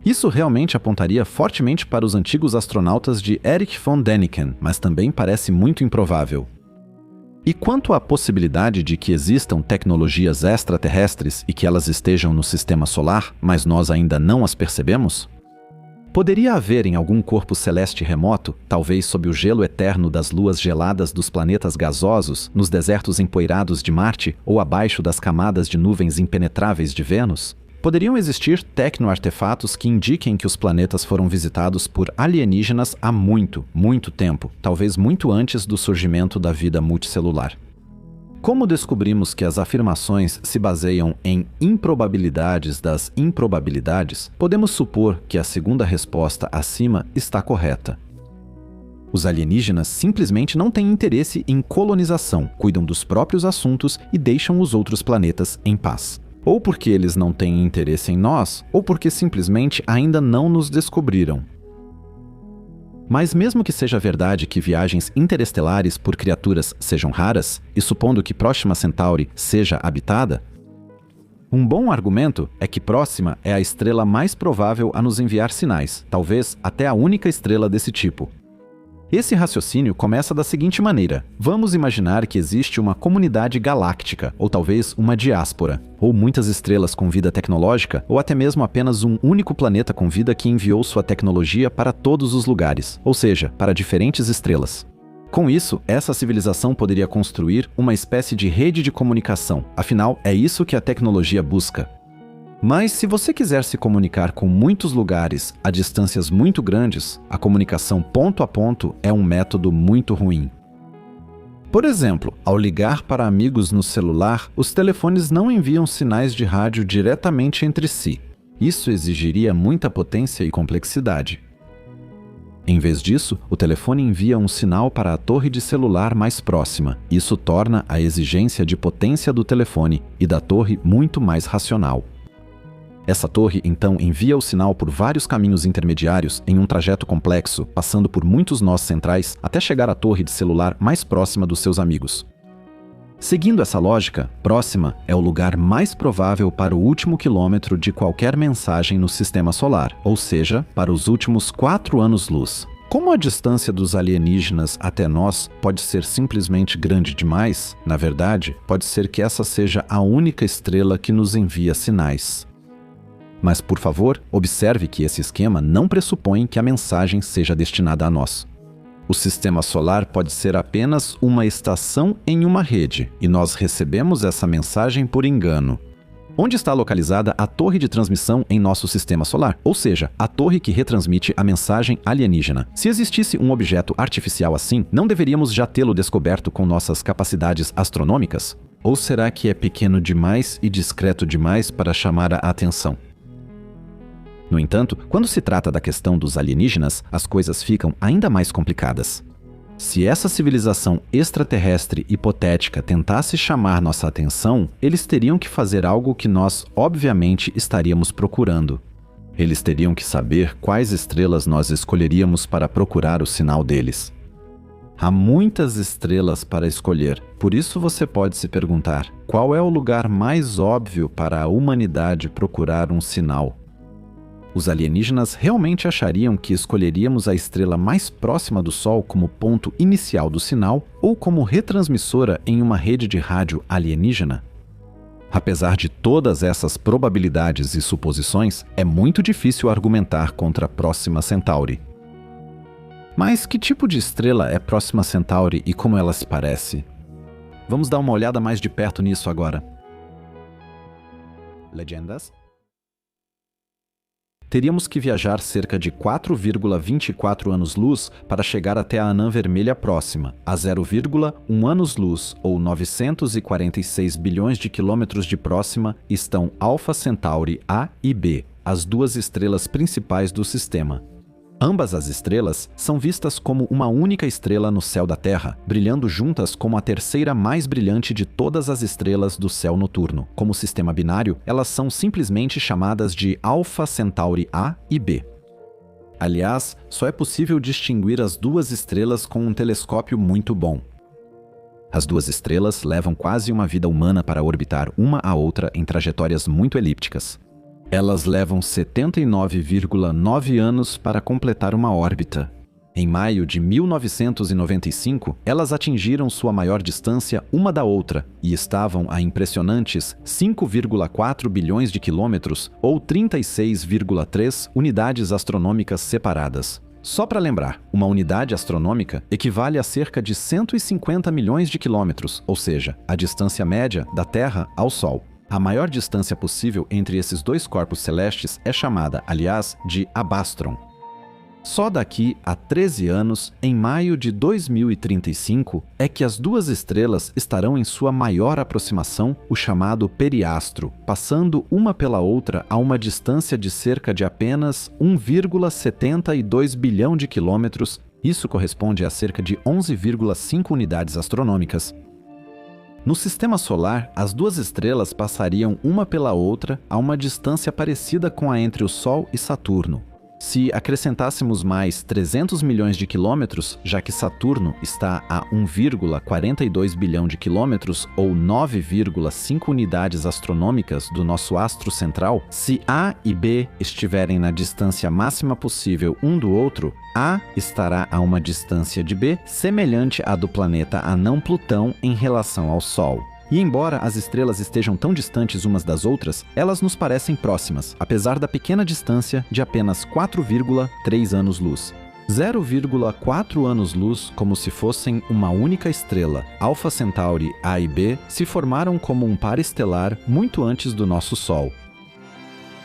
Isso realmente apontaria fortemente para os antigos astronautas de Erich von Däniken, mas também parece muito improvável. E quanto à possibilidade de que existam tecnologias extraterrestres e que elas estejam no sistema solar, mas nós ainda não as percebemos? Poderia haver em algum corpo celeste remoto, talvez sob o gelo eterno das luas geladas dos planetas gasosos, nos desertos empoeirados de Marte ou abaixo das camadas de nuvens impenetráveis de Vênus? Poderiam existir tecnoartefatos que indiquem que os planetas foram visitados por alienígenas há muito, muito tempo, talvez muito antes do surgimento da vida multicelular. Como descobrimos que as afirmações se baseiam em improbabilidades das improbabilidades, podemos supor que a segunda resposta acima está correta. Os alienígenas simplesmente não têm interesse em colonização, cuidam dos próprios assuntos e deixam os outros planetas em paz. Ou porque eles não têm interesse em nós, ou porque simplesmente ainda não nos descobriram. Mas mesmo que seja verdade que viagens interestelares por criaturas sejam raras, e supondo que Próxima Centauri seja habitada, um bom argumento é que Próxima é a estrela mais provável a nos enviar sinais, talvez até a única estrela desse tipo. Esse raciocínio começa da seguinte maneira: vamos imaginar que existe uma comunidade galáctica, ou talvez uma diáspora, ou muitas estrelas com vida tecnológica, ou até mesmo apenas um único planeta com vida que enviou sua tecnologia para todos os lugares, ou seja, para diferentes estrelas. Com isso, essa civilização poderia construir uma espécie de rede de comunicação, afinal, é isso que a tecnologia busca. Mas se você quiser se comunicar com muitos lugares a distâncias muito grandes, a comunicação ponto a ponto é um método muito ruim. Por exemplo, ao ligar para amigos no celular, os telefones não enviam sinais de rádio diretamente entre si. Isso exigiria muita potência e complexidade. Em vez disso, o telefone envia um sinal para a torre de celular mais próxima. Isso torna a exigência de potência do telefone e da torre muito mais racional. Essa torre, então, envia o sinal por vários caminhos intermediários em um trajeto complexo, passando por muitos nós centrais até chegar à torre de celular mais próxima dos seus amigos. Seguindo essa lógica, próxima é o lugar mais provável para o último quilômetro de qualquer mensagem no sistema solar, ou seja, para os últimos 4 anos-luz. Como a distância dos alienígenas até nós pode ser simplesmente grande demais, na verdade, pode ser que essa seja a única estrela que nos envia sinais. Mas, por favor, observe que esse esquema não pressupõe que a mensagem seja destinada a nós. O sistema solar pode ser apenas uma estação em uma rede, e nós recebemos essa mensagem por engano. Onde está localizada a torre de transmissão em nosso sistema solar, ou seja, a torre que retransmite a mensagem alienígena? Se existisse um objeto artificial assim, não deveríamos já tê-lo descoberto com nossas capacidades astronômicas? Ou será que é pequeno demais e discreto demais para chamar a atenção? No entanto, quando se trata da questão dos alienígenas, as coisas ficam ainda mais complicadas. Se essa civilização extraterrestre hipotética tentasse chamar nossa atenção, eles teriam que fazer algo que nós, obviamente, estaríamos procurando. Eles teriam que saber quais estrelas nós escolheríamos para procurar o sinal deles. Há muitas estrelas para escolher, por isso você pode se perguntar: qual é o lugar mais óbvio para a humanidade procurar um sinal? Os alienígenas realmente achariam que escolheríamos a estrela mais próxima do Sol como ponto inicial do sinal ou como retransmissora em uma rede de rádio alienígena? Apesar de todas essas probabilidades e suposições, é muito difícil argumentar contra Próxima Centauri. Mas que tipo de estrela é Próxima Centauri e como ela se parece? Vamos dar uma olhada mais de perto nisso agora. Legendas? Teríamos que viajar cerca de 4,24 anos-luz para chegar até a anã vermelha próxima. A 0,1 anos-luz, ou 946 bilhões de quilômetros de próxima, estão Alpha Centauri A e B, as duas estrelas principais do sistema. Ambas as estrelas são vistas como uma única estrela no céu da Terra, brilhando juntas como a terceira mais brilhante de todas as estrelas do céu noturno. Como sistema binário, elas são simplesmente chamadas de Alpha Centauri A e B. Aliás, só é possível distinguir as duas estrelas com um telescópio muito bom. As duas estrelas levam quase uma vida humana para orbitar uma a outra em trajetórias muito elípticas. Elas levam 79,9 anos para completar uma órbita. Em maio de 1995, elas atingiram sua maior distância uma da outra e estavam a impressionantes 5,4 bilhões de quilômetros ou 36,3 unidades astronômicas separadas. Só para lembrar, uma unidade astronômica equivale a cerca de 150 milhões de quilômetros, ou seja, a distância média da Terra ao Sol. A maior distância possível entre esses dois corpos celestes é chamada, aliás, de abastron. Só daqui a 13 anos, em maio de 2035, é que as duas estrelas estarão em sua maior aproximação, o chamado periastro, passando uma pela outra a uma distância de cerca de apenas 1,72 bilhão de quilômetros. Isso corresponde a cerca de 11,5 unidades astronômicas. No sistema solar, as duas estrelas passariam uma pela outra a uma distância parecida com a entre o Sol e Saturno. Se acrescentássemos mais 300 milhões de quilômetros, já que Saturno está a 1,42 bilhão de quilômetros ou 9,5 unidades astronômicas do nosso astro central, se A e B estiverem na distância máxima possível um do outro, A estará a uma distância de B semelhante à do planeta anão Plutão em relação ao Sol. E embora as estrelas estejam tão distantes umas das outras, elas nos parecem próximas, apesar da pequena distância de apenas 4,3 anos-luz. 0,4 anos-luz, como se fossem uma única estrela, Alpha Centauri A e B, se formaram como um par estelar muito antes do nosso Sol.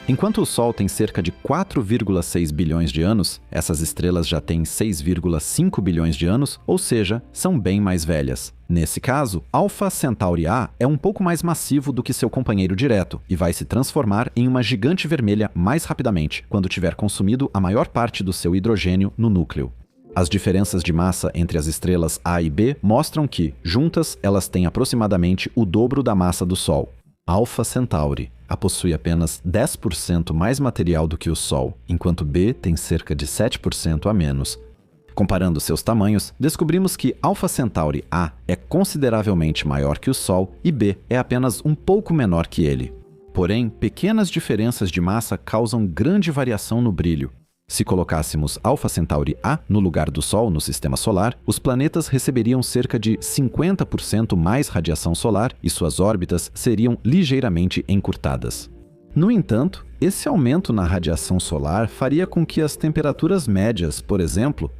Enquanto o Sol tem cerca de 4,6 bilhões de anos, essas estrelas já têm 6,5 bilhões de anos, ou seja, são bem mais velhas. Nesse caso, Alpha Centauri A é um pouco mais massivo do que seu companheiro direto e vai se transformar em uma gigante vermelha mais rapidamente, quando tiver consumido a maior parte do seu hidrogênio no núcleo. As diferenças de massa entre as estrelas A e B mostram que, juntas, elas têm aproximadamente o dobro da massa do Sol. Alpha Centauri A possui apenas 10% mais material do que o Sol, enquanto B tem cerca de 7% a menos. Comparando seus tamanhos, descobrimos que Alpha Centauri A é consideravelmente maior que o Sol e B é apenas um pouco menor que ele. Porém, pequenas diferenças de massa causam grande variação no brilho. Se colocássemos Alpha Centauri A no lugar do Sol no sistema solar, os planetas receberiam cerca de 50% mais radiação solar e suas órbitas seriam ligeiramente encurtadas. No entanto, esse aumento na radiação solar faria com que as temperaturas médias, por exemplo,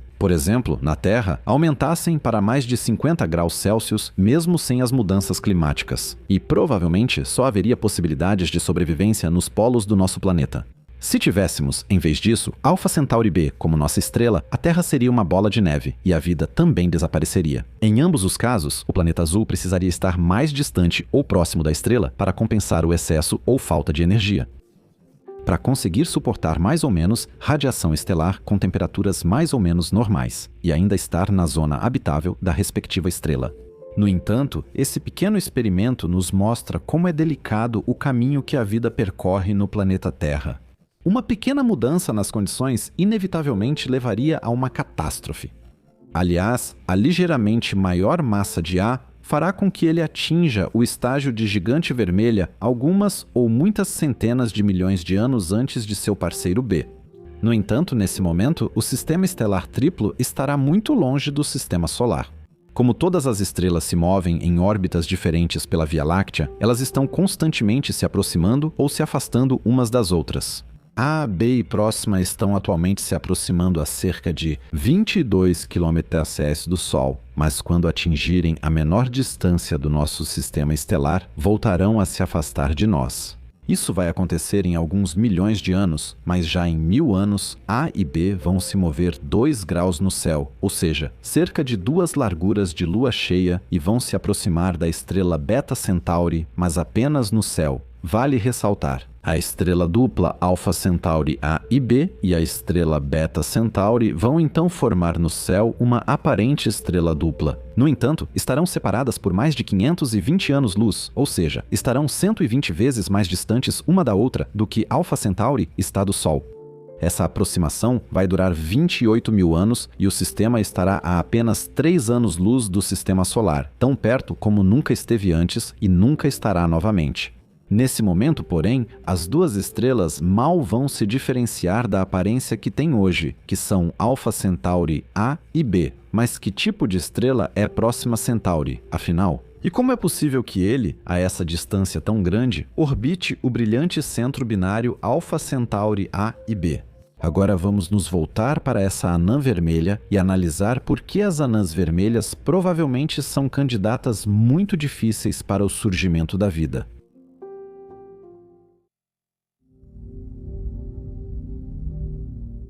na Terra, aumentassem para mais de 50 graus Celsius, mesmo sem as mudanças climáticas. E provavelmente só haveria possibilidades de sobrevivência nos polos do nosso planeta. Se tivéssemos, em vez disso, Alpha Centauri B como nossa estrela, a Terra seria uma bola de neve e a vida também desapareceria. Em ambos os casos, o planeta azul precisaria estar mais distante ou próximo da estrela para compensar o excesso ou falta de energia, para conseguir suportar mais ou menos radiação estelar com temperaturas mais ou menos normais e ainda estar na zona habitável da respectiva estrela. No entanto, esse pequeno experimento nos mostra como é delicado o caminho que a vida percorre no planeta Terra. Uma pequena mudança nas condições inevitavelmente levaria a uma catástrofe. Aliás, a ligeiramente maior massa de A fará com que ele atinja o estágio de gigante vermelha algumas ou muitas centenas de milhões de anos antes de seu parceiro B. No entanto, nesse momento, o sistema estelar triplo estará muito longe do sistema solar. Como todas as estrelas se movem em órbitas diferentes pela Via Láctea, elas estão constantemente se aproximando ou se afastando umas das outras. A, B e Próxima estão atualmente se aproximando a cerca de 22 km/s do Sol, mas quando atingirem a menor distância do nosso sistema estelar, voltarão a se afastar de nós. Isso vai acontecer em alguns milhões de anos, mas já em 1000 anos, A e B vão se mover 2 graus no céu, ou seja, cerca de 2 larguras de lua cheia, e vão se aproximar da estrela Beta Centauri, mas apenas no céu. Vale ressaltar, a estrela dupla Alpha Centauri A e B e a estrela Beta Centauri vão então formar no céu uma aparente estrela dupla. No entanto, estarão separadas por mais de 520 anos-luz, ou seja, estarão 120 vezes mais distantes uma da outra do que Alpha Centauri está do Sol. Essa aproximação vai durar 28 mil anos e o sistema estará a apenas 3 anos-luz do sistema solar, tão perto como nunca esteve antes e nunca estará novamente. Nesse momento, porém, as duas estrelas mal vão se diferenciar da aparência que têm hoje, que são Alpha Centauri A e B. Mas que tipo de estrela é Próxima Centauri, afinal? E como é possível que ele, a essa distância tão grande, orbite o brilhante centro binário Alpha Centauri A e B? Agora vamos nos voltar para essa anã vermelha e analisar por que as anãs vermelhas provavelmente são candidatas muito difíceis para o surgimento da vida.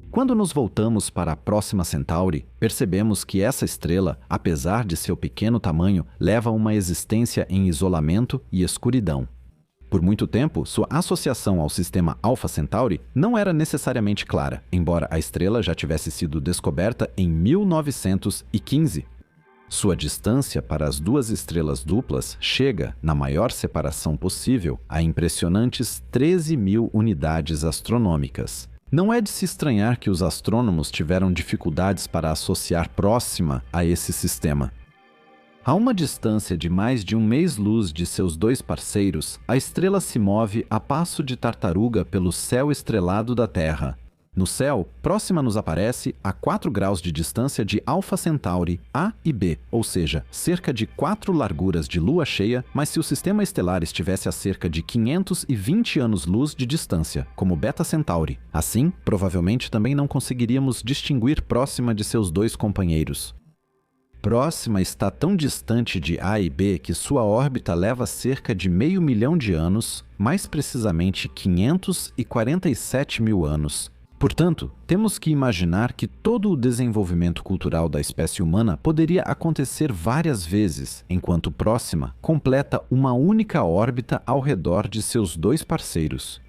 Quando nos voltamos para a Próxima Centauri, percebemos que essa estrela, apesar de seu pequeno tamanho, leva uma existência em isolamento e escuridão. Por muito tempo, sua associação ao sistema Alpha Centauri não era necessariamente clara, embora a estrela já tivesse sido descoberta em 1915. Sua distância para as duas estrelas duplas chega, na maior separação possível, a impressionantes 13.000 unidades astronômicas. Não é de se estranhar que os astrônomos tiveram dificuldades para associar Próxima a esse sistema. A uma distância de mais de um mês-luz de seus dois parceiros, a estrela se move a passo de tartaruga pelo céu estrelado da Terra. No céu, Próxima nos aparece a 4 graus de distância de Alpha Centauri A e B, ou seja, cerca de 4 larguras de lua cheia, mas se o sistema estelar estivesse a cerca de 520 anos-luz de distância, como Beta Centauri. Assim, provavelmente também não conseguiríamos distinguir Próxima de seus dois companheiros. Próxima está tão distante de A e B que sua órbita leva cerca de 500 mil de anos, mais precisamente 547 mil anos. Portanto, temos que imaginar que todo o desenvolvimento cultural da espécie humana poderia acontecer várias vezes, enquanto Próxima completa uma única órbita ao redor de seus dois parceiros.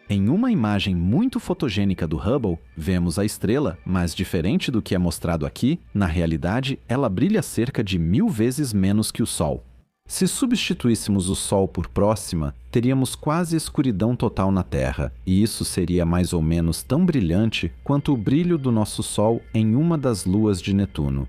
Em uma imagem muito fotogênica do Hubble, vemos a estrela, mas diferente do que é mostrado aqui, na realidade ela brilha cerca de 1000 vezes menos que o Sol. Se substituíssemos o Sol por Próxima, teríamos quase escuridão total na Terra, e isso seria mais ou menos tão brilhante quanto o brilho do nosso Sol em uma das luas de Netuno.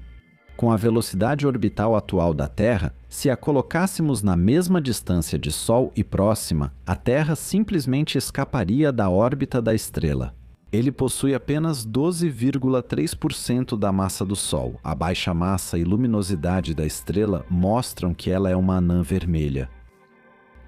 Com a velocidade orbital atual da Terra, se a colocássemos na mesma distância de Sol e Próxima, a Terra simplesmente escaparia da órbita da estrela. Ele possui apenas 12,3% da massa do Sol. A baixa massa e luminosidade da estrela mostram que ela é uma anã vermelha.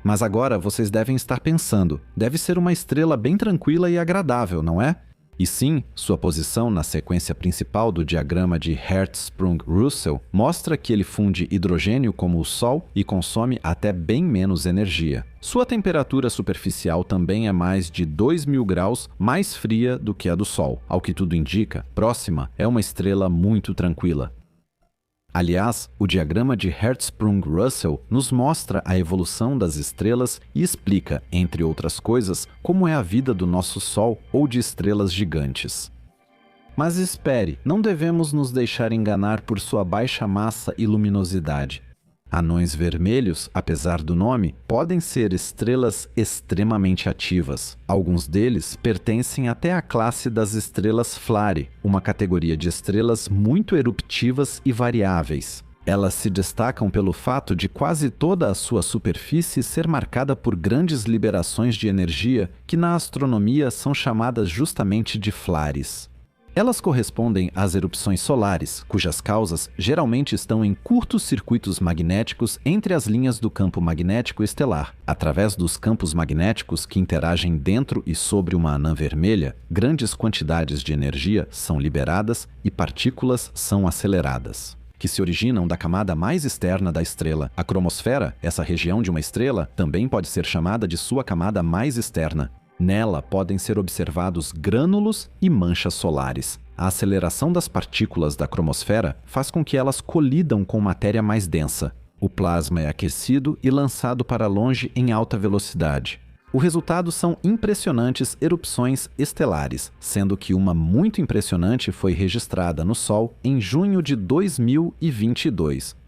Mas agora vocês devem estar pensando, deve ser uma estrela bem tranquila e agradável, não é? E sim, sua posição na sequência principal do diagrama de Hertzsprung-Russell mostra que ele funde hidrogênio como o Sol e consome até bem menos energia. Sua temperatura superficial também é mais de 2000 graus mais fria do que a do Sol. Ao que tudo indica, Próxima é uma estrela muito tranquila. Aliás, o diagrama de Hertzsprung-Russell nos mostra a evolução das estrelas e explica, entre outras coisas, como é a vida do nosso Sol ou de estrelas gigantes. Mas espere, não devemos nos deixar enganar por sua baixa massa e luminosidade. Anões vermelhos, apesar do nome, podem ser estrelas extremamente ativas. Alguns deles pertencem até à classe das estrelas Flare, uma categoria de estrelas muito eruptivas e variáveis. Elas se destacam pelo fato de quase toda a sua superfície ser marcada por grandes liberações de energia que na astronomia são chamadas justamente de flares. Elas correspondem às erupções solares, cujas causas geralmente estão em curtos circuitos magnéticos entre as linhas do campo magnético estelar. Através dos campos magnéticos que interagem dentro e sobre uma anã vermelha, grandes quantidades de energia são liberadas e partículas são aceleradas, que se originam da camada mais externa da estrela. A cromosfera, essa região de uma estrela, também pode ser chamada de sua camada mais externa. Nela podem ser observados grânulos e manchas solares. A aceleração das partículas da cromosfera faz com que elas colidam com matéria mais densa. O plasma é aquecido e lançado para longe em alta velocidade. O resultado são impressionantes erupções estelares, sendo que uma muito impressionante foi registrada no Sol em junho de 2022.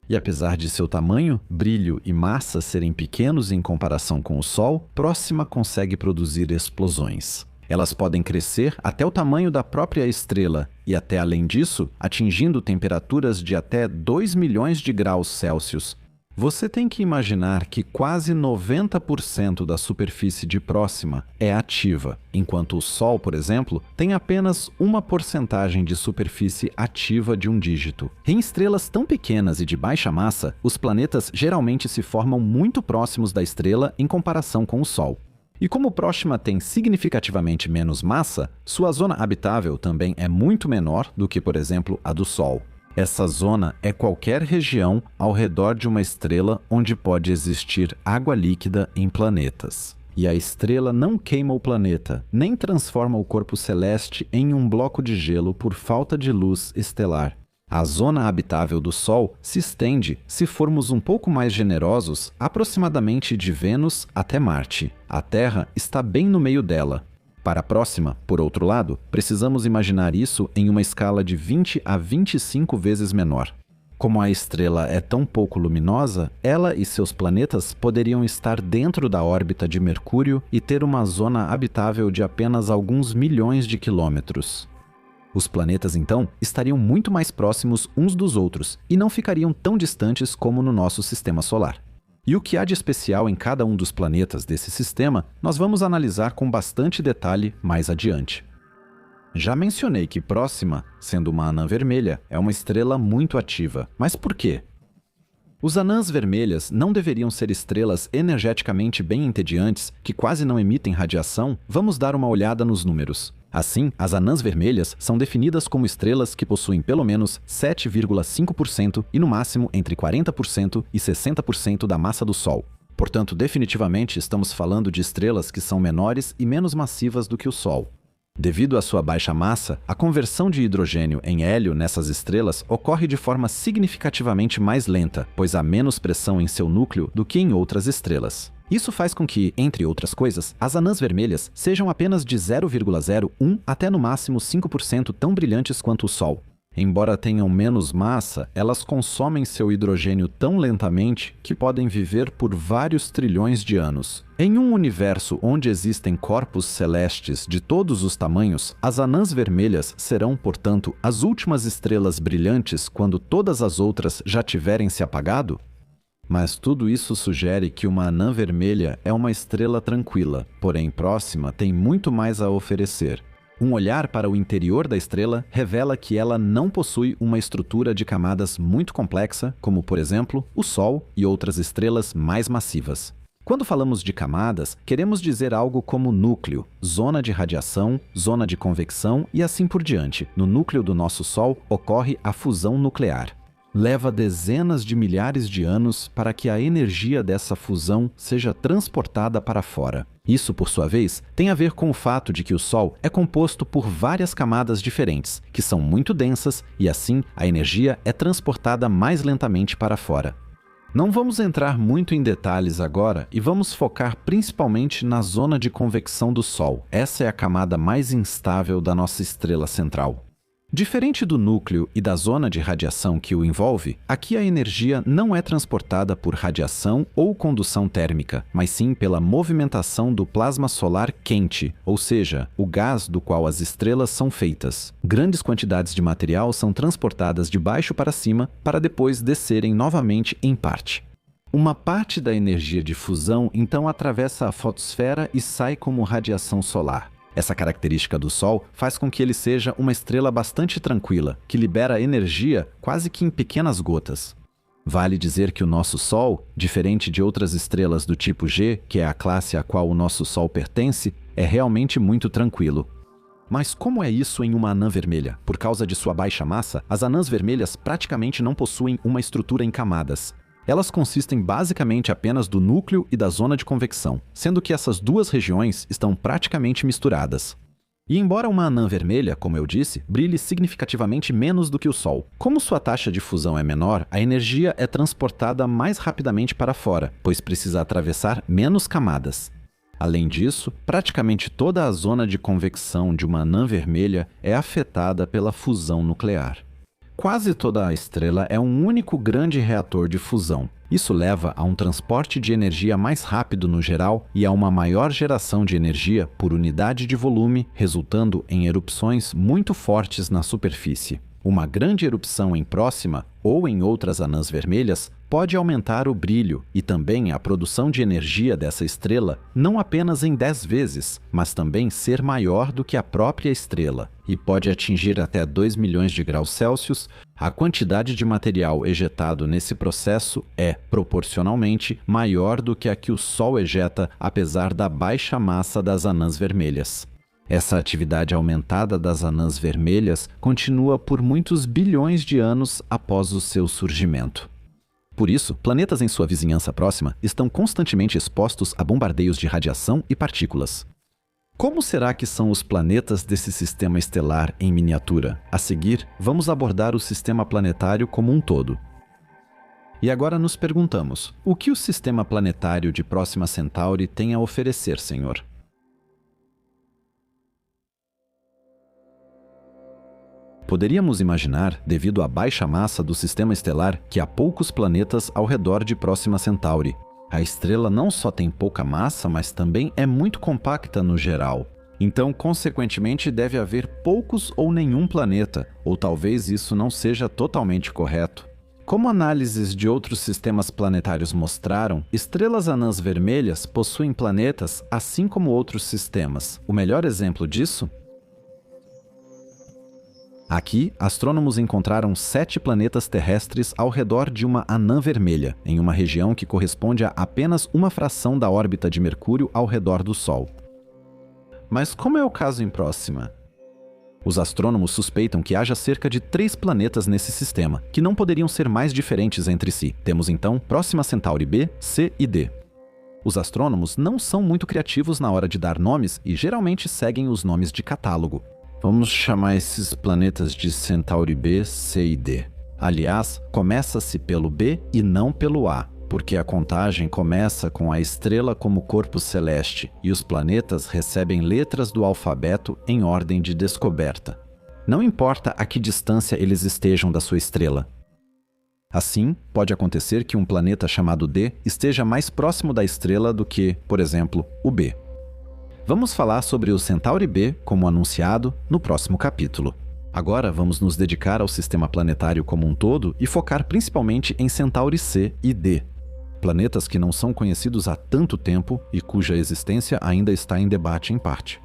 E apesar de seu tamanho, brilho e massa serem pequenos em comparação com o Sol, Próxima consegue produzir explosões. Elas podem crescer até o tamanho da própria estrela e até além disso, atingindo temperaturas de até 2 milhões de graus Celsius. Você tem que imaginar que quase 90% da superfície de Próxima é ativa, enquanto o Sol, por exemplo, tem apenas uma porcentagem de superfície ativa de um dígito. Em estrelas tão pequenas e de baixa massa, os planetas geralmente se formam muito próximos da estrela em comparação com o Sol. E como Próxima tem significativamente menos massa, sua zona habitável também é muito menor do que, por exemplo, a do Sol. Essa zona é qualquer região ao redor de uma estrela onde pode existir água líquida em planetas. E a estrela não queima o planeta, nem transforma o corpo celeste em um bloco de gelo por falta de luz estelar. A zona habitável do Sol se estende, se formos um pouco mais generosos, aproximadamente de Vênus até Marte. A Terra está bem no meio dela. Para a Próxima, por outro lado, precisamos imaginar isso em uma escala de 20 a 25 vezes menor. Como a estrela é tão pouco luminosa, ela e seus planetas poderiam estar dentro da órbita de Mercúrio e ter uma zona habitável de apenas alguns milhões de quilômetros. Os planetas, então, estariam muito mais próximos uns dos outros e não ficariam tão distantes como no nosso sistema solar. E o que há de especial em cada um dos planetas desse sistema, nós vamos analisar com bastante detalhe mais adiante. Já mencionei que Próxima, sendo uma anã vermelha, é uma estrela muito ativa. Mas por quê? Os anãs vermelhas não deveriam ser estrelas energeticamente bem entediantes que quase não emitem radiação? Vamos dar uma olhada nos números. Assim, as anãs vermelhas são definidas como estrelas que possuem pelo menos 7,5% e no máximo entre 40% e 60% da massa do Sol. Portanto, definitivamente estamos falando de estrelas que são menores e menos massivas do que o Sol. Devido à sua baixa massa, a conversão de hidrogênio em hélio nessas estrelas ocorre de forma significativamente mais lenta, pois há menos pressão em seu núcleo do que em outras estrelas. Isso faz com que, entre outras coisas, as anãs vermelhas sejam apenas de 0,01 até no máximo 5% tão brilhantes quanto o Sol. Embora tenham menos massa, elas consomem seu hidrogênio tão lentamente que podem viver por vários trilhões de anos. Em um universo onde existem corpos celestes de todos os tamanhos, as anãs vermelhas serão, portanto, as últimas estrelas brilhantes quando todas as outras já tiverem se apagado? Mas tudo isso sugere que uma anã vermelha é uma estrela tranquila, porém próxima tem muito mais a oferecer. Um olhar para o interior da estrela revela que ela não possui uma estrutura de camadas muito complexa, como, por exemplo, o Sol e outras estrelas mais massivas. Quando falamos de camadas, queremos dizer algo como núcleo, zona de radiação, zona de convecção e assim por diante. No núcleo do nosso Sol ocorre a fusão nuclear. Leva dezenas de milhares de anos para que a energia dessa fusão seja transportada para fora. Isso, por sua vez, tem a ver com o fato de que o Sol é composto por várias camadas diferentes, que são muito densas e, assim, a energia é transportada mais lentamente para fora. Não vamos entrar muito em detalhes agora e vamos focar principalmente na zona de convecção do Sol. Essa é a camada mais instável da nossa estrela central. Diferente do núcleo e da zona de radiação que o envolve, aqui a energia não é transportada por radiação ou condução térmica, mas sim pela movimentação do plasma solar quente, ou seja, o gás do qual as estrelas são feitas. Grandes quantidades de material são transportadas de baixo para cima para depois descerem novamente em parte. Uma parte da energia de fusão então atravessa a fotosfera e sai como radiação solar. Essa característica do Sol faz com que ele seja uma estrela bastante tranquila, que libera energia quase que em pequenas gotas. Vale dizer que o nosso Sol, diferente de outras estrelas do tipo G, que é a classe a qual o nosso Sol pertence, é realmente muito tranquilo. Mas como é isso em uma anã vermelha? Por causa de sua baixa massa, as anãs vermelhas praticamente não possuem uma estrutura em camadas. Elas consistem basicamente apenas do núcleo e da zona de convecção, sendo que essas duas regiões estão praticamente misturadas. E embora uma anã vermelha, como eu disse, brilhe significativamente menos do que o Sol, como sua taxa de fusão é menor, a energia é transportada mais rapidamente para fora, pois precisa atravessar menos camadas. Além disso, praticamente toda a zona de convecção de uma anã vermelha é afetada pela fusão nuclear. Quase toda a estrela é um único grande reator de fusão. Isso leva a um transporte de energia mais rápido no geral e a uma maior geração de energia por unidade de volume, resultando em erupções muito fortes na superfície. Uma grande erupção em próxima ou em outras anãs vermelhas pode aumentar o brilho e também a produção de energia dessa estrela não apenas em 10 vezes, mas também ser maior do que a própria estrela, e pode atingir até 2 milhões de graus Celsius. A quantidade de material ejetado nesse processo é, proporcionalmente, maior do que a que o Sol ejeta, apesar da baixa massa das anãs vermelhas. Essa atividade aumentada das anãs vermelhas continua por muitos bilhões de anos após o seu surgimento. Por isso, planetas em sua vizinhança próxima estão constantemente expostos a bombardeios de radiação e partículas. Como será que são os planetas desse sistema estelar em miniatura? A seguir, vamos abordar o sistema planetário como um todo. E agora nos perguntamos, o que o sistema planetário de Próxima Centauri tem a oferecer, Senhor? Poderíamos imaginar, devido à baixa massa do sistema estelar, que há poucos planetas ao redor de Próxima Centauri. A estrela não só tem pouca massa, mas também é muito compacta no geral. Então, consequentemente, deve haver poucos ou nenhum planeta, ou talvez isso não seja totalmente correto. Como análises de outros sistemas planetários mostraram, estrelas anãs vermelhas possuem planetas assim como outros sistemas. O melhor exemplo disso? Aqui, astrônomos encontraram 7 planetas terrestres ao redor de uma anã vermelha, em uma região que corresponde a apenas uma fração da órbita de Mercúrio ao redor do Sol. Mas como é o caso em Próxima? Os astrônomos suspeitam que haja cerca de 3 planetas nesse sistema, que não poderiam ser mais diferentes entre si. Temos então Próxima Centauri B, C e D. Os astrônomos não são muito criativos na hora de dar nomes e geralmente seguem os nomes de catálogo. Vamos chamar esses planetas de Centauri B, C e D. Aliás, começa-se pelo B e não pelo A, porque a contagem começa com a estrela como corpo celeste e os planetas recebem letras do alfabeto em ordem de descoberta. Não importa a que distância eles estejam da sua estrela. Assim, pode acontecer que um planeta chamado D esteja mais próximo da estrela do que, por exemplo, o B. Vamos falar sobre o Centauri B, como anunciado, no próximo capítulo. Agora vamos nos dedicar ao sistema planetário como um todo e focar principalmente em Centauri C e D, planetas que não são conhecidos há tanto tempo e cuja existência ainda está em debate em parte.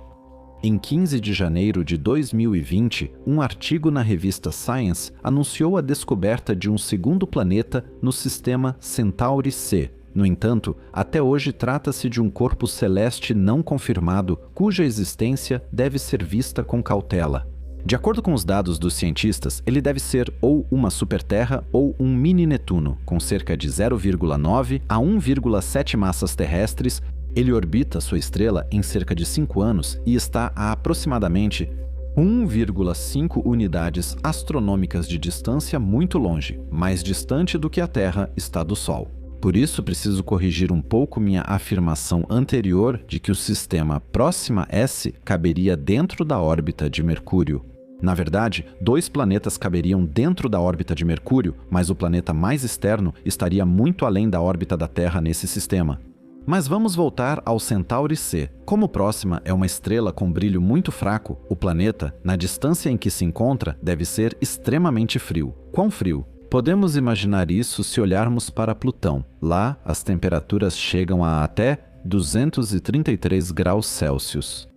Em 15 de janeiro de 2020, um artigo na revista Science anunciou a descoberta de um segundo planeta no sistema Centauri C. No entanto, até hoje trata-se de um corpo celeste não confirmado, cuja existência deve ser vista com cautela. De acordo com os dados dos cientistas, ele deve ser ou uma superterra ou um mini-Netuno, com cerca de 0,9 a 1,7 massas terrestres. Ele orbita sua estrela em cerca de 5 anos e está a aproximadamente 1,5 unidades astronômicas de distância muito longe, mais distante do que a Terra está do Sol. Por isso, preciso corrigir um pouco minha afirmação anterior de que o sistema Próxima S caberia dentro da órbita de Mercúrio. Na verdade, 2 planetas caberiam dentro da órbita de Mercúrio, mas o planeta mais externo estaria muito além da órbita da Terra nesse sistema. Mas vamos voltar ao Centauri C. Como Próxima é uma estrela com brilho muito fraco, o planeta, na distância em que se encontra, deve ser extremamente frio. Quão frio? Podemos imaginar isso se olharmos para Plutão. Lá, as temperaturas chegam a até 233 graus Celsius.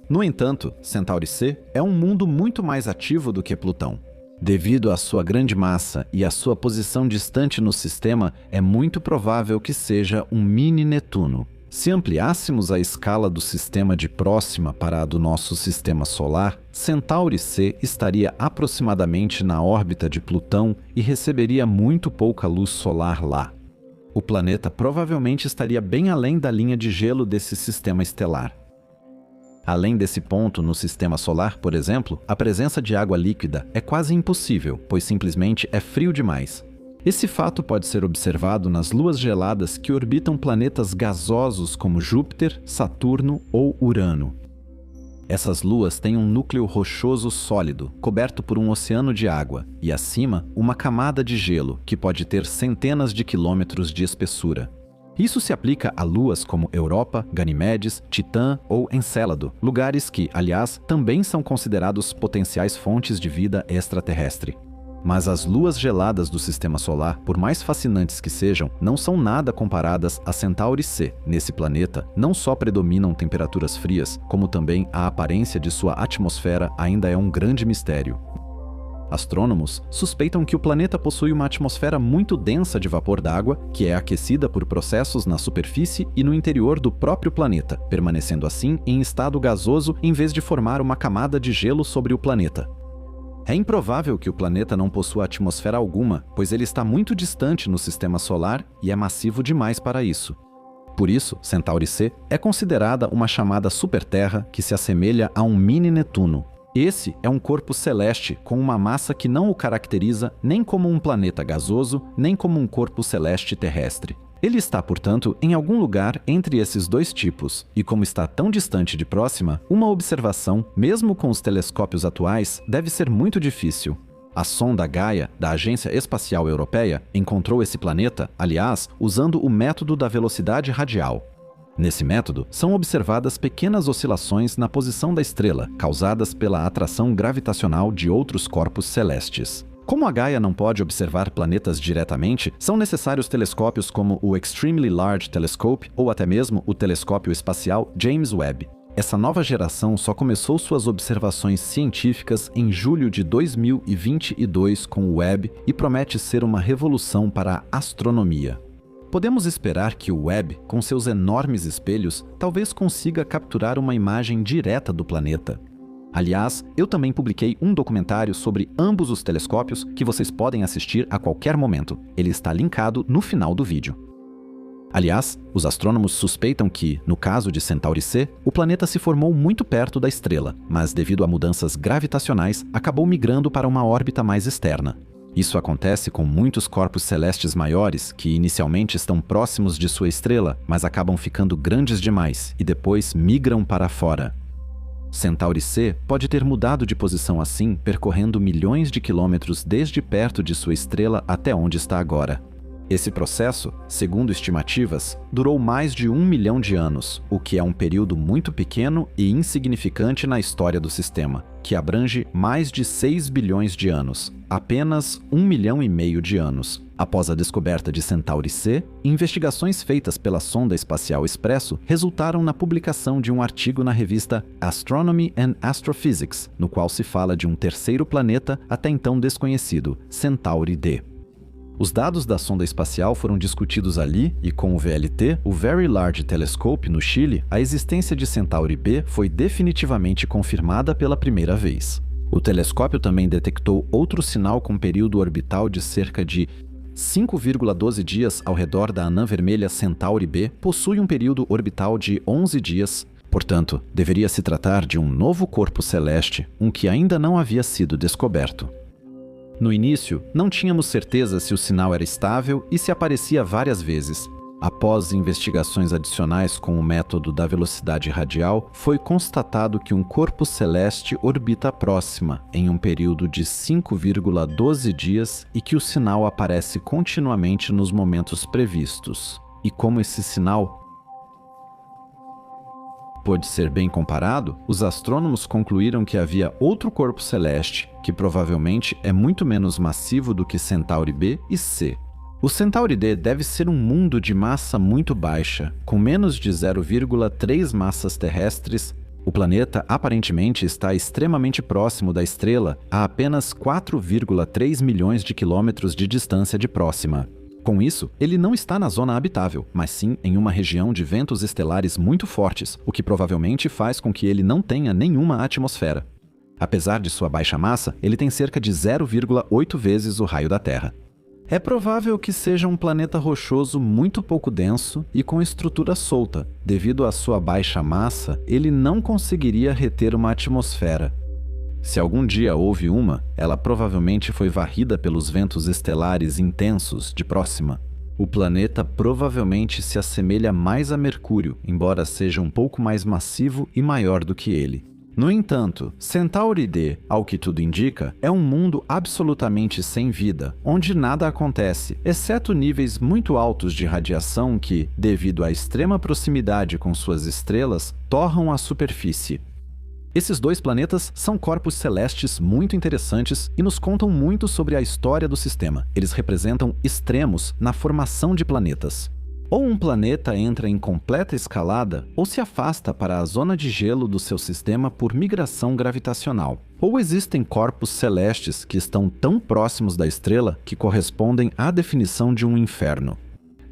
No entanto, Centauri C é um mundo muito mais ativo do que Plutão. Devido à sua grande massa e à sua posição distante no sistema, é muito provável que seja um mini-Netuno. Se ampliássemos a escala do sistema de Próxima para a do nosso sistema solar, Centauri C estaria aproximadamente na órbita de Plutão e receberia muito pouca luz solar lá. O planeta provavelmente estaria bem além da linha de gelo desse sistema estelar. Além desse ponto no sistema solar, por exemplo, a presença de água líquida é quase impossível, pois simplesmente é frio demais. Esse fato pode ser observado nas luas geladas que orbitam planetas gasosos como Júpiter, Saturno ou Urano. Essas luas têm um núcleo rochoso sólido, coberto por um oceano de água, e acima, uma camada de gelo, que pode ter centenas de quilômetros de espessura. Isso se aplica a luas como Europa, Ganimedes, Titã ou Encélado, lugares que, aliás, também são considerados potenciais fontes de vida extraterrestre. Mas as luas geladas do Sistema Solar, por mais fascinantes que sejam, não são nada comparadas a Centauri C. Nesse planeta, não só predominam temperaturas frias, como também a aparência de sua atmosfera ainda é um grande mistério. Astrônomos suspeitam que o planeta possui uma atmosfera muito densa de vapor d'água, que é aquecida por processos na superfície e no interior do próprio planeta, permanecendo assim em estado gasoso em vez de formar uma camada de gelo sobre o planeta. É improvável que o planeta não possua atmosfera alguma, pois ele está muito distante no sistema solar e é massivo demais para isso. Por isso, Centauri C é considerada uma chamada superterra que se assemelha a um mini-Netuno. Esse é um corpo celeste com uma massa que não o caracteriza nem como um planeta gasoso, nem como um corpo celeste terrestre. Ele está, portanto, em algum lugar entre esses dois tipos, e como está tão distante de Próxima, uma observação, mesmo com os telescópios atuais, deve ser muito difícil. A sonda Gaia, da Agência Espacial Europeia, encontrou esse planeta, aliás, usando o método da velocidade radial. Nesse método, são observadas pequenas oscilações na posição da estrela, causadas pela atração gravitacional de outros corpos celestes. Como a Gaia não pode observar planetas diretamente, são necessários telescópios como o Extremely Large Telescope ou até mesmo o telescópio espacial James Webb. Essa nova geração só começou suas observações científicas em julho de 2022 com o Webb e promete ser uma revolução para a astronomia. Podemos esperar que o Webb, com seus enormes espelhos, talvez consiga capturar uma imagem direta do planeta. Aliás, eu também publiquei um documentário sobre ambos os telescópios que vocês podem assistir a qualquer momento. Ele está linkado no final do vídeo. Aliás, os astrônomos suspeitam que, no caso de Centauri C, o planeta se formou muito perto da estrela, mas devido a mudanças gravitacionais, acabou migrando para uma órbita mais externa. Isso acontece com muitos corpos celestes maiores que inicialmente estão próximos de sua estrela, mas acabam ficando grandes demais e depois migram para fora. Centauri C pode ter mudado de posição assim, percorrendo milhões de quilômetros desde perto de sua estrela até onde está agora. Esse processo, segundo estimativas, durou mais de 1 milhão de anos, o que é um período muito pequeno e insignificante na história do sistema, que abrange mais de 6 bilhões de anos, apenas 1,5 milhão de anos. Após a descoberta de Centauri C, investigações feitas pela sonda espacial Espresso resultaram na publicação de um artigo na revista Astronomy and Astrophysics, no qual se fala de um terceiro planeta até então desconhecido, Centauri D. Os dados da sonda espacial foram discutidos ali e com o VLT, o Very Large Telescope, no Chile, a existência de Centauri B foi definitivamente confirmada pela primeira vez. O telescópio também detectou outro sinal com período orbital de cerca de 5,12 dias ao redor da anã vermelha Centauri B, possui um período orbital de 11 dias. Portanto, deveria se tratar de um novo corpo celeste, um que ainda não havia sido descoberto. No início, não tínhamos certeza se o sinal era estável e se aparecia várias vezes. Após investigações adicionais com o método da velocidade radial, foi constatado que um corpo celeste orbita próxima em um período de 5,12 dias e que o sinal aparece continuamente nos momentos previstos. E como esse sinal pode ser bem comparado, os astrônomos concluíram que havia outro corpo celeste, que provavelmente é muito menos massivo do que Centauri B e C. O Centauri D deve ser um mundo de massa muito baixa, com menos de 0,3 massas terrestres. O planeta aparentemente está extremamente próximo da estrela, a apenas 4,3 milhões de quilômetros de distância de próxima. Com isso, ele não está na zona habitável, mas sim em uma região de ventos estelares muito fortes, o que provavelmente faz com que ele não tenha nenhuma atmosfera. Apesar de sua baixa massa, ele tem cerca de 0,8 vezes o raio da Terra. É provável que seja um planeta rochoso muito pouco denso e com estrutura solta. Devido à sua baixa massa, ele não conseguiria reter uma atmosfera. Se algum dia houve uma, ela provavelmente foi varrida pelos ventos estelares intensos de próxima. O planeta provavelmente se assemelha mais a Mercúrio, embora seja um pouco mais massivo e maior do que ele. No entanto, Centauri D, ao que tudo indica, é um mundo absolutamente sem vida, onde nada acontece, exceto níveis muito altos de radiação que, devido à extrema proximidade com suas estrelas, torram a superfície. Esses dois planetas são corpos celestes muito interessantes e nos contam muito sobre a história do sistema. Eles representam extremos na formação de planetas. Ou um planeta entra em completa escalada ou se afasta para a zona de gelo do seu sistema por migração gravitacional. Ou existem corpos celestes que estão tão próximos da estrela que correspondem à definição de um inferno.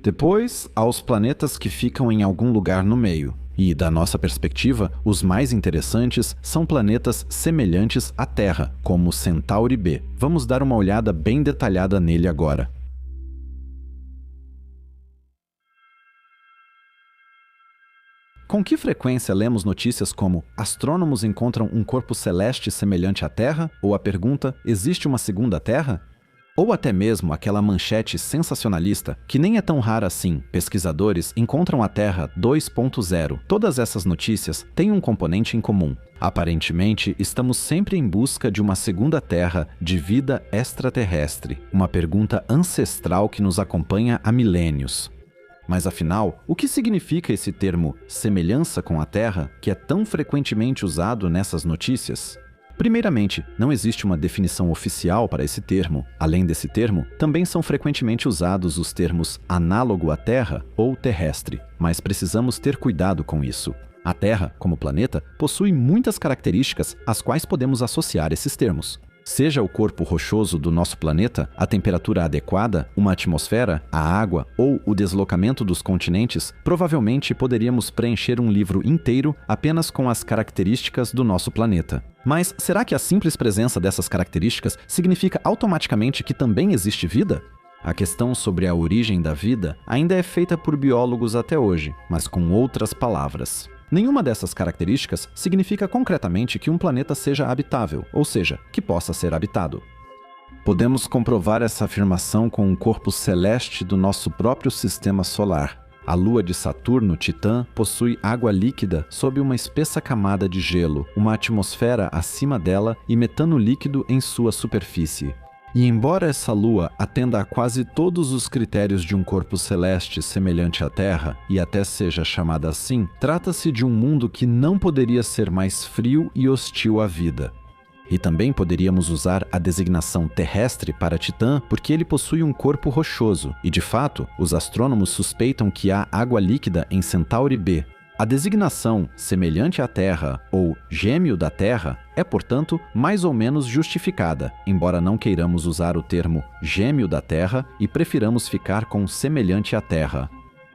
Depois, há os planetas que ficam em algum lugar no meio. E, da nossa perspectiva, os mais interessantes são planetas semelhantes à Terra, como Centauri B. Vamos dar uma olhada bem detalhada nele agora. Com que frequência lemos notícias como astrônomos encontram um corpo celeste semelhante à Terra? Ou a pergunta, existe uma segunda Terra? Ou até mesmo aquela manchete sensacionalista, que nem é tão rara assim, pesquisadores encontram a Terra 2.0. Todas essas notícias têm um componente em comum. Aparentemente, estamos sempre em busca de uma segunda Terra de vida extraterrestre, uma pergunta ancestral que nos acompanha há milênios. Mas afinal, o que significa esse termo semelhança com a Terra, que é tão frequentemente usado nessas notícias? Primeiramente, não existe uma definição oficial para esse termo. Além desse termo, também são frequentemente usados os termos análogo à Terra ou terrestre, mas precisamos ter cuidado com isso. A Terra, como planeta, possui muitas características às quais podemos associar esses termos. Seja o corpo rochoso do nosso planeta, a temperatura adequada, uma atmosfera, a água ou o deslocamento dos continentes, provavelmente poderíamos preencher um livro inteiro apenas com as características do nosso planeta. Mas será que a simples presença dessas características significa automaticamente que também existe vida? A questão sobre a origem da vida ainda é feita por biólogos até hoje, mas com outras palavras. Nenhuma dessas características significa concretamente que um planeta seja habitável, ou seja, que possa ser habitado. Podemos comprovar essa afirmação com um corpo celeste do nosso próprio sistema solar. A lua de Saturno, Titã, possui água líquida sob uma espessa camada de gelo, uma atmosfera acima dela e metano líquido em sua superfície. E embora essa lua atenda a quase todos os critérios de um corpo celeste semelhante à Terra, e até seja chamada assim, trata-se de um mundo que não poderia ser mais frio e hostil à vida. E também poderíamos usar a designação terrestre para Titã porque ele possui um corpo rochoso, e de fato, os astrônomos suspeitam que há água líquida em Centauri B. A designação semelhante à Terra ou gêmeo da Terra é, portanto, mais ou menos justificada, embora não queiramos usar o termo gêmeo da Terra e prefiramos ficar com semelhante à Terra.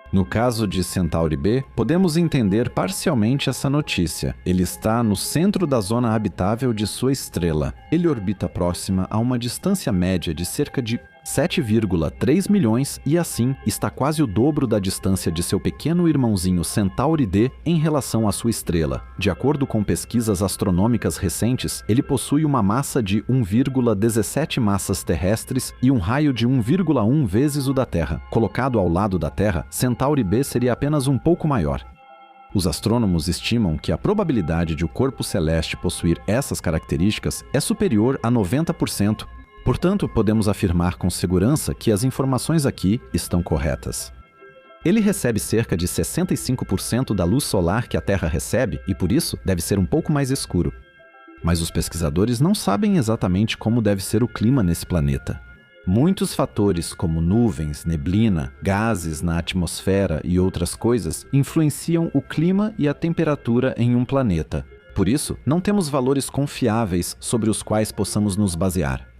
No caso de Centauri B, podemos entender parcialmente essa notícia. Ele está no centro da zona habitável de sua estrela. Ele orbita próxima a uma distância média de cerca de 7,3 milhões e assim está quase o dobro da distância de seu pequeno irmãozinho Centauri D em relação à sua estrela. De acordo com pesquisas astronômicas recentes, ele possui uma massa de 1,17 massas terrestres e um raio de 1,1 vezes o da Terra. Colocado ao lado da Terra, Centauri B seria apenas um pouco maior. Os astrônomos estimam que a probabilidade de o corpo celeste possuir essas características é superior a 90%. Portanto, podemos afirmar com segurança que as informações aqui estão corretas. Ele recebe cerca de 65% da luz solar que a Terra recebe e, por isso, deve ser um pouco mais escuro. Mas os pesquisadores não sabem exatamente como deve ser o clima nesse planeta. Muitos fatores, como nuvens, neblina, gases na atmosfera e outras coisas, influenciam o clima e a temperatura em um planeta. Por isso, não temos valores confiáveis sobre os quais possamos nos basear.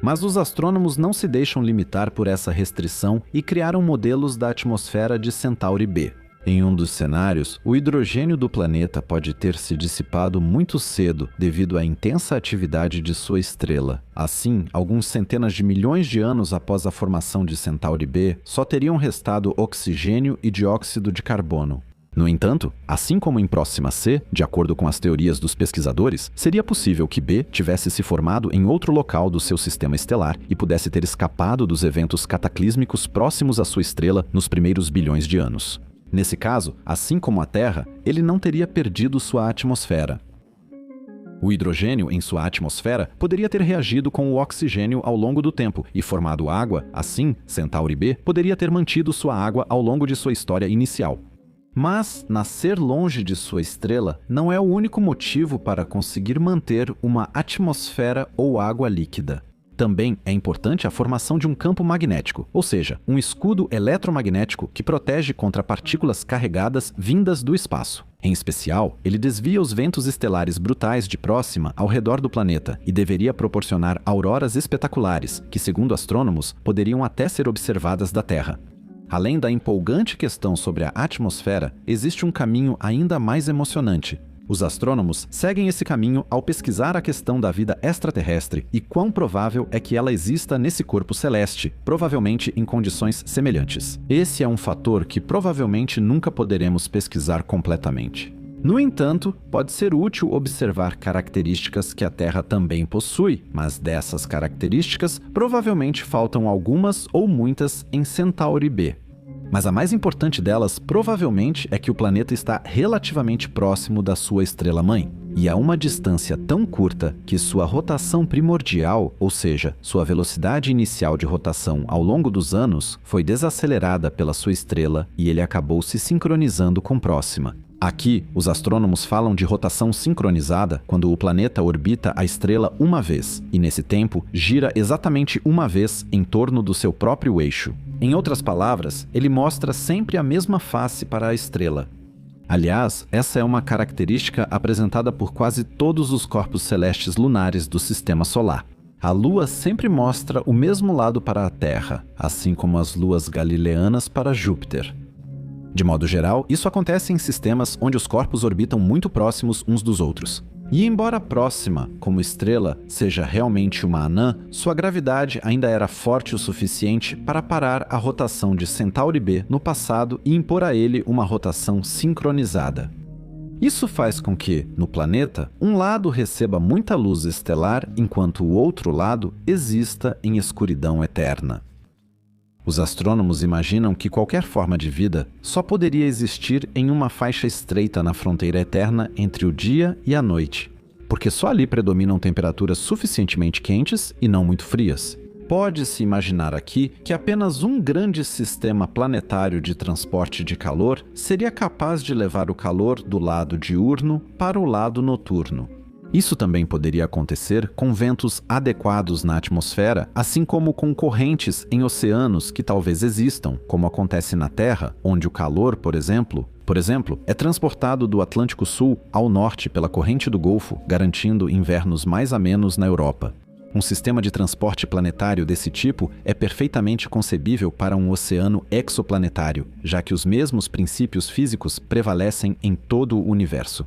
Mas os astrônomos não se deixam limitar por essa restrição e criaram modelos da atmosfera de Centauri B. Em um dos cenários, o hidrogênio do planeta pode ter se dissipado muito cedo devido à intensa atividade de sua estrela. Assim, alguns centenas de milhões de anos após a formação de Centauri B, só teriam restado oxigênio e dióxido de carbono. No entanto, assim como em Próxima C, de acordo com as teorias dos pesquisadores, seria possível que B tivesse se formado em outro local do seu sistema estelar e pudesse ter escapado dos eventos cataclísmicos próximos à sua estrela nos primeiros bilhões de anos. Nesse caso, assim como a Terra, ele não teria perdido sua atmosfera. O hidrogênio em sua atmosfera poderia ter reagido com o oxigênio ao longo do tempo e formado água, assim, Centauri B poderia ter mantido sua água ao longo de sua história inicial. Mas nascer longe de sua estrela não é o único motivo para conseguir manter uma atmosfera ou água líquida. Também é importante a formação de um campo magnético, ou seja, um escudo eletromagnético que protege contra partículas carregadas vindas do espaço. Em especial, ele desvia os ventos estelares brutais de Próxima ao redor do planeta e deveria proporcionar auroras espetaculares, que, segundo astrônomos, poderiam até ser observadas da Terra. Além da empolgante questão sobre a atmosfera, existe um caminho ainda mais emocionante. Os astrônomos seguem esse caminho ao pesquisar a questão da vida extraterrestre e quão provável é que ela exista nesse corpo celeste, provavelmente em condições semelhantes. Esse é um fator que provavelmente nunca poderemos pesquisar completamente. No entanto, pode ser útil observar características que a Terra também possui, mas dessas características, provavelmente faltam algumas ou muitas em Centauri B. Mas a mais importante delas, provavelmente, é que o planeta está relativamente próximo da sua estrela-mãe, e a uma distância tão curta que sua rotação primordial, ou seja, sua velocidade inicial de rotação ao longo dos anos, foi desacelerada pela sua estrela e ele acabou se sincronizando com Próxima. Aqui, os astrônomos falam de rotação sincronizada quando o planeta orbita a estrela uma vez, e nesse tempo gira exatamente uma vez em torno do seu próprio eixo. Em outras palavras, ele mostra sempre a mesma face para a estrela. Aliás, essa é uma característica apresentada por quase todos os corpos celestes lunares do Sistema Solar. A Lua sempre mostra o mesmo lado para a Terra, assim como as luas galileanas para Júpiter. De modo geral, isso acontece em sistemas onde os corpos orbitam muito próximos uns dos outros. E embora Próxima, como estrela, seja realmente uma anã, sua gravidade ainda era forte o suficiente para parar a rotação de Centauri B no passado e impor a ele uma rotação sincronizada. Isso faz com que, no planeta, um lado receba muita luz estelar enquanto o outro lado exista em escuridão eterna. Os astrônomos imaginam que qualquer forma de vida só poderia existir em uma faixa estreita na fronteira eterna entre o dia e a noite, porque só ali predominam temperaturas suficientemente quentes e não muito frias. Pode-se imaginar aqui que apenas um grande sistema planetário de transporte de calor seria capaz de levar o calor do lado diurno para o lado noturno. Isso também poderia acontecer com ventos adequados na atmosfera, assim como com correntes em oceanos que talvez existam, como acontece na Terra, onde o calor, por exemplo, é transportado do Atlântico Sul ao norte pela corrente do Golfo, garantindo invernos mais amenos na Europa. Um sistema de transporte planetário desse tipo é perfeitamente concebível para um oceano exoplanetário, já que os mesmos princípios físicos prevalecem em todo o universo.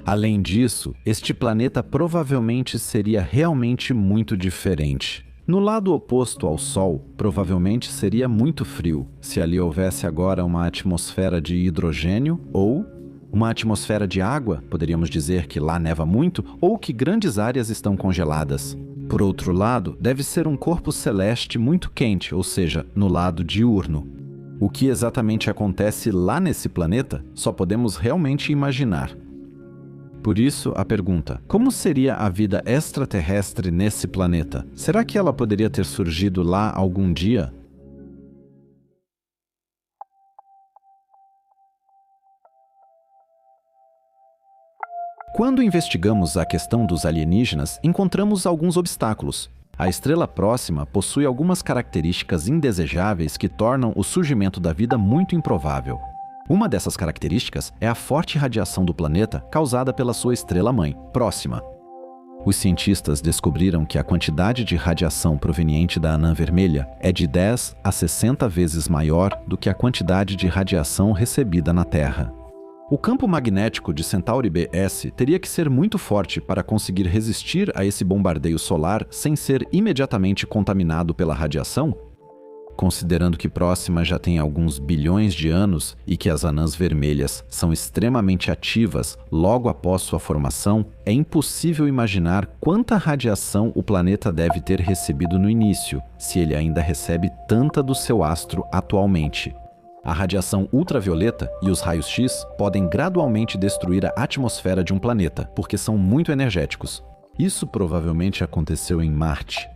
Além disso, este planeta provavelmente seria realmente muito diferente. No lado oposto ao Sol, provavelmente seria muito frio, se ali houvesse agora uma atmosfera de hidrogênio ou uma atmosfera de água, poderíamos dizer que lá neva muito, ou que grandes áreas estão congeladas. Por outro lado, deve ser um corpo celeste muito quente, ou seja, no lado diurno. O que exatamente acontece lá nesse planeta, só podemos realmente imaginar. Por isso, a pergunta: como seria a vida extraterrestre nesse planeta? Será que ela poderia ter surgido lá algum dia? Quando investigamos a questão dos alienígenas, encontramos alguns obstáculos. A estrela Próxima possui algumas características indesejáveis que tornam o surgimento da vida muito improvável. Uma dessas características é a forte radiação do planeta causada pela sua estrela-mãe, Próxima. Os cientistas descobriram que a quantidade de radiação proveniente da anã vermelha é de 10 a 60 vezes maior do que a quantidade de radiação recebida na Terra. O campo magnético de Centauri B/S teria que ser muito forte para conseguir resistir a esse bombardeio solar sem ser imediatamente contaminado pela radiação? Considerando que Próxima já tem alguns bilhões de anos e que as anãs vermelhas são extremamente ativas logo após sua formação, é impossível imaginar quanta radiação o planeta deve ter recebido no início, se ele ainda recebe tanta do seu astro atualmente. A radiação ultravioleta e os raios X podem gradualmente destruir a atmosfera de um planeta, porque são muito energéticos. Isso provavelmente aconteceu em Marte.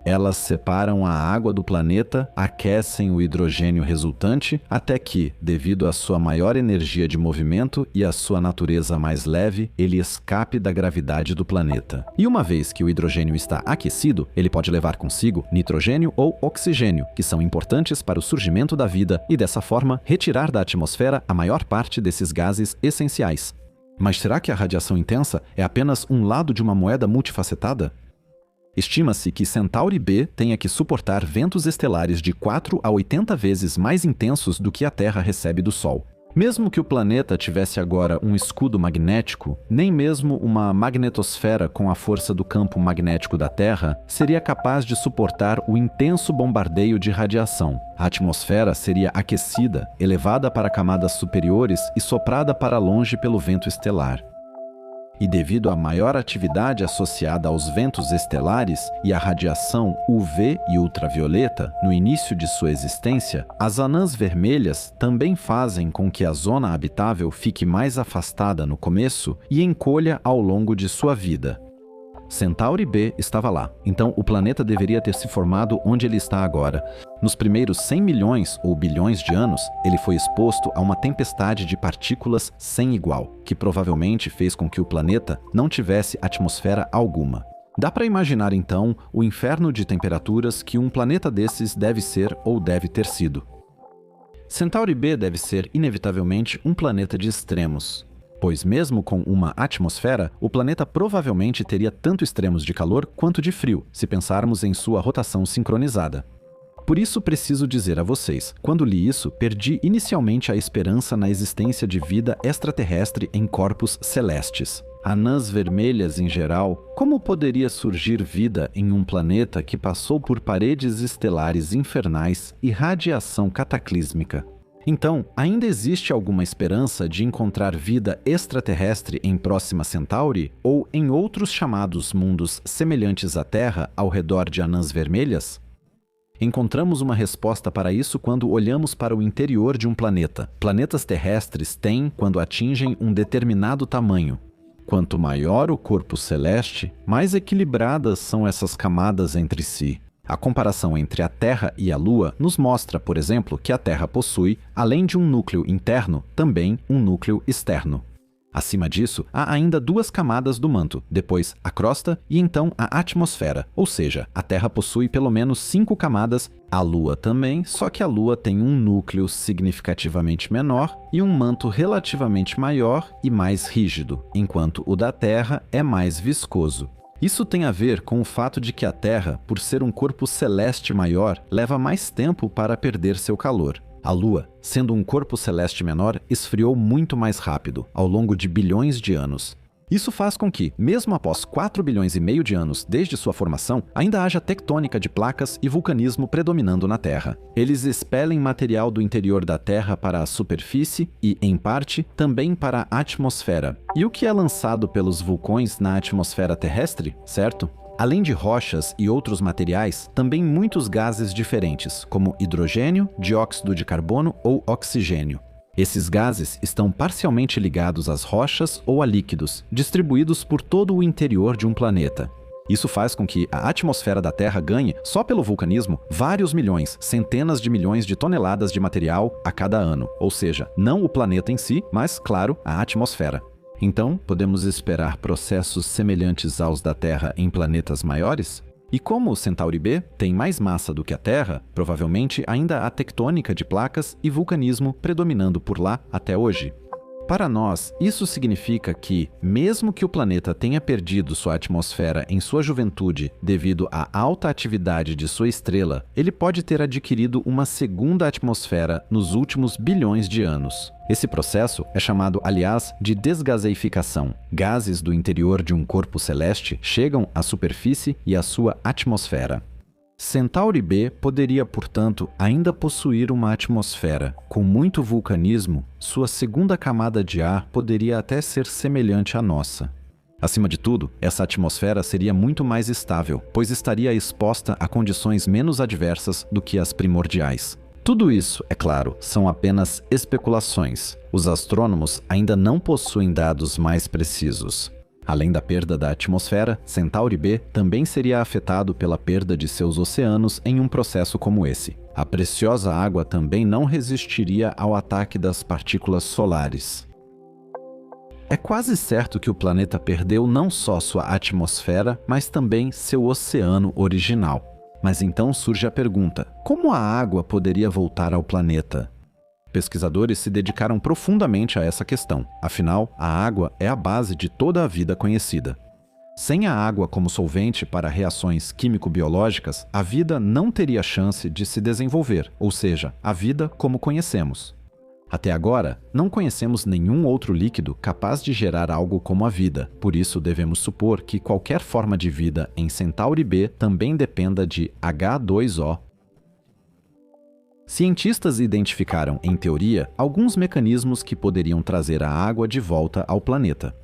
Elas separam a água do planeta, aquecem o hidrogênio resultante, até que, devido à sua maior energia de movimento e à sua natureza mais leve, ele escape da gravidade do planeta. E uma vez que o hidrogênio está aquecido, ele pode levar consigo nitrogênio ou oxigênio, que são importantes para o surgimento da vida e, dessa forma, retirar da atmosfera a maior parte desses gases essenciais. Mas será que a radiação intensa é apenas um lado de uma moeda multifacetada? Estima-se que Centauri B tenha que suportar ventos estelares de 4 a 80 vezes mais intensos do que a Terra recebe do Sol. Mesmo que o planeta tivesse agora um escudo magnético, nem mesmo uma magnetosfera com a força do campo magnético da Terra seria capaz de suportar o intenso bombardeio de radiação. A atmosfera seria aquecida, elevada para camadas superiores e soprada para longe pelo vento estelar. E devido à maior atividade associada aos ventos estelares e à radiação UV e ultravioleta no início de sua existência, as anãs vermelhas também fazem com que a zona habitável fique mais afastada no começo e encolha ao longo de sua vida. Centauri B estava lá, então o planeta deveria ter se formado onde ele está agora. Nos primeiros 100 milhões ou bilhões de anos, ele foi exposto a uma tempestade de partículas sem igual, que provavelmente fez com que o planeta não tivesse atmosfera alguma. Dá para imaginar então o inferno de temperaturas que um planeta desses deve ser ou deve ter sido. Centauri B deve ser inevitavelmente um planeta de extremos. pois mesmo com uma atmosfera, o planeta provavelmente teria tanto extremos de calor quanto de frio, se pensarmos em sua rotação sincronizada. Por isso preciso dizer a vocês, quando li isso, perdi inicialmente a esperança na existência de vida extraterrestre em corpos celestes. Anãs vermelhas em geral, como poderia surgir vida em um planeta que passou por paredes estelares infernais e radiação cataclísmica? Então, ainda existe alguma esperança de encontrar vida extraterrestre em Próxima Centauri ou em outros chamados mundos semelhantes à Terra ao redor de anãs vermelhas? Encontramos uma resposta para isso quando olhamos para o interior de um planeta. Planetas terrestres têm, quando atingem um determinado tamanho. Quanto maior o corpo celeste, mais equilibradas são essas camadas entre si. A comparação entre a Terra e a Lua nos mostra, por exemplo, que a Terra possui, além de um núcleo interno, também um núcleo externo. Acima disso, há ainda duas camadas do manto, depois a crosta e então a atmosfera, ou seja, a Terra possui pelo menos 5 camadas, a Lua também, só que a Lua tem um núcleo significativamente menor e um manto relativamente maior e mais rígido, enquanto o da Terra é mais viscoso. Isso tem a ver com o fato de que a Terra, por ser um corpo celeste maior, leva mais tempo para perder seu calor. A Lua, sendo um corpo celeste menor, esfriou muito mais rápido, ao longo de bilhões de anos. Isso faz com que, mesmo após 4 bilhões e meio de anos desde sua formação, ainda haja tectônica de placas e vulcanismo predominando na Terra. Eles expelem material do interior da Terra para a superfície e, em parte, também para a atmosfera. E o que é lançado pelos vulcões na atmosfera terrestre, certo? Além de rochas e outros materiais, também muitos gases diferentes, como hidrogênio, dióxido de carbono ou oxigênio. Esses gases estão parcialmente ligados às rochas ou a líquidos, distribuídos por todo o interior de um planeta. Isso faz com que a atmosfera da Terra ganhe, só pelo vulcanismo, vários milhões, centenas de milhões de toneladas de material a cada ano. Ou seja, não o planeta em si, mas, claro, a atmosfera. Então, podemos esperar processos semelhantes aos da Terra em planetas maiores? E como o Centauri B tem mais massa do que a Terra, provavelmente ainda há tectônica de placas e vulcanismo predominando por lá até hoje. Para nós, isso significa que, mesmo que o planeta tenha perdido sua atmosfera em sua juventude devido à alta atividade de sua estrela, ele pode ter adquirido uma segunda atmosfera nos últimos bilhões de anos. Esse processo é chamado, aliás, de desgaseificação. Gases do interior de um corpo celeste chegam à superfície e à sua atmosfera. Centauri B poderia, portanto, ainda possuir uma atmosfera. Com muito vulcanismo, sua segunda camada de ar poderia até ser semelhante à nossa. Acima de tudo, essa atmosfera seria muito mais estável, pois estaria exposta a condições menos adversas do que as primordiais. Tudo isso, é claro, são apenas especulações. Os astrônomos ainda não possuem dados mais precisos. Além da perda da atmosfera, Centauri B também seria afetado pela perda de seus oceanos em um processo como esse. A preciosa água também não resistiria ao ataque das partículas solares. É quase certo que o planeta perdeu não só sua atmosfera, mas também seu oceano original. Mas então surge a pergunta: como a água poderia voltar ao planeta? Pesquisadores se dedicaram profundamente a essa questão. Afinal, a água é a base de toda a vida conhecida. Sem a água como solvente para reações químico-biológicas, a vida não teria chance de se desenvolver, ou seja, a vida como conhecemos. Até agora, não conhecemos nenhum outro líquido capaz de gerar algo como a vida, por isso devemos supor que qualquer forma de vida em Centauri B também dependa de H2O. Cientistas identificaram, em teoria, alguns mecanismos que poderiam trazer a água de volta ao planeta.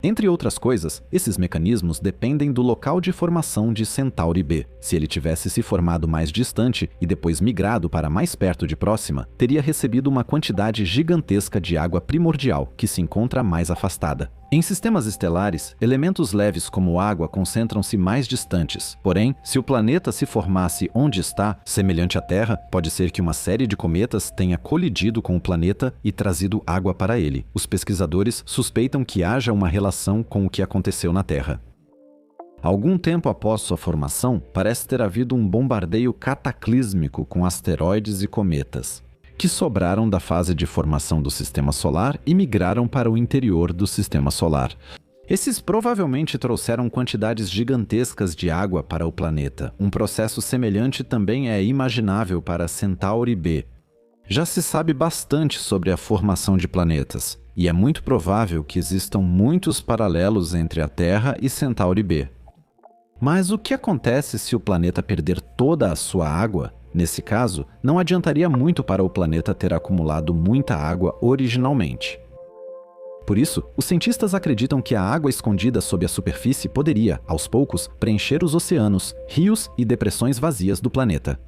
Entre outras coisas, esses mecanismos dependem do local de formação de Centauri B. Se ele tivesse se formado mais distante e depois migrado para mais perto de Próxima, teria recebido uma quantidade gigantesca de água primordial, que se encontra mais afastada. Em sistemas estelares, elementos leves como água concentram-se mais distantes. Porém, se o planeta se formasse onde está, semelhante à Terra, pode ser que uma série de cometas tenha colidido com o planeta e trazido água para ele. Os pesquisadores suspeitam que haja uma relação com o que aconteceu na Terra. Algum tempo após sua formação, parece ter havido um bombardeio cataclísmico com asteroides e cometas. que sobraram da fase de formação do Sistema Solar e migraram para o interior do Sistema Solar. Esses provavelmente trouxeram quantidades gigantescas de água para o planeta. Um processo semelhante também é imaginável para Centauri B. Já se sabe bastante sobre a formação de planetas, e é muito provável que existam muitos paralelos entre a Terra e Centauri B. Mas o que acontece se o planeta perder toda a sua água? Nesse caso, não adiantaria muito para o planeta ter acumulado muita água originalmente. Por isso, os cientistas acreditam que a água escondida sob a superfície poderia, aos poucos, preencher os oceanos, rios e depressões vazias do planeta.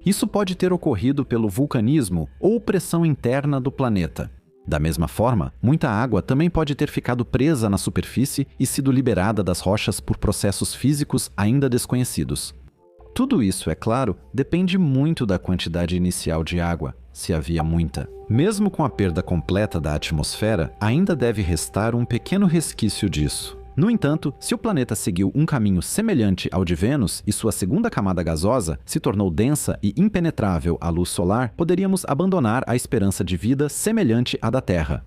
Isso pode ter ocorrido pelo vulcanismo ou pressão interna do planeta. Da mesma forma, muita água também pode ter ficado presa na superfície e sido liberada das rochas por processos físicos ainda desconhecidos. Tudo isso, é claro, depende muito da quantidade inicial de água, se havia muita. Mesmo com a perda completa da atmosfera, ainda deve restar um pequeno resquício disso. No entanto, se o planeta seguiu um caminho semelhante ao de Vênus e sua segunda camada gasosa se tornou densa e impenetrável à luz solar, poderíamos abandonar a esperança de vida semelhante à da Terra.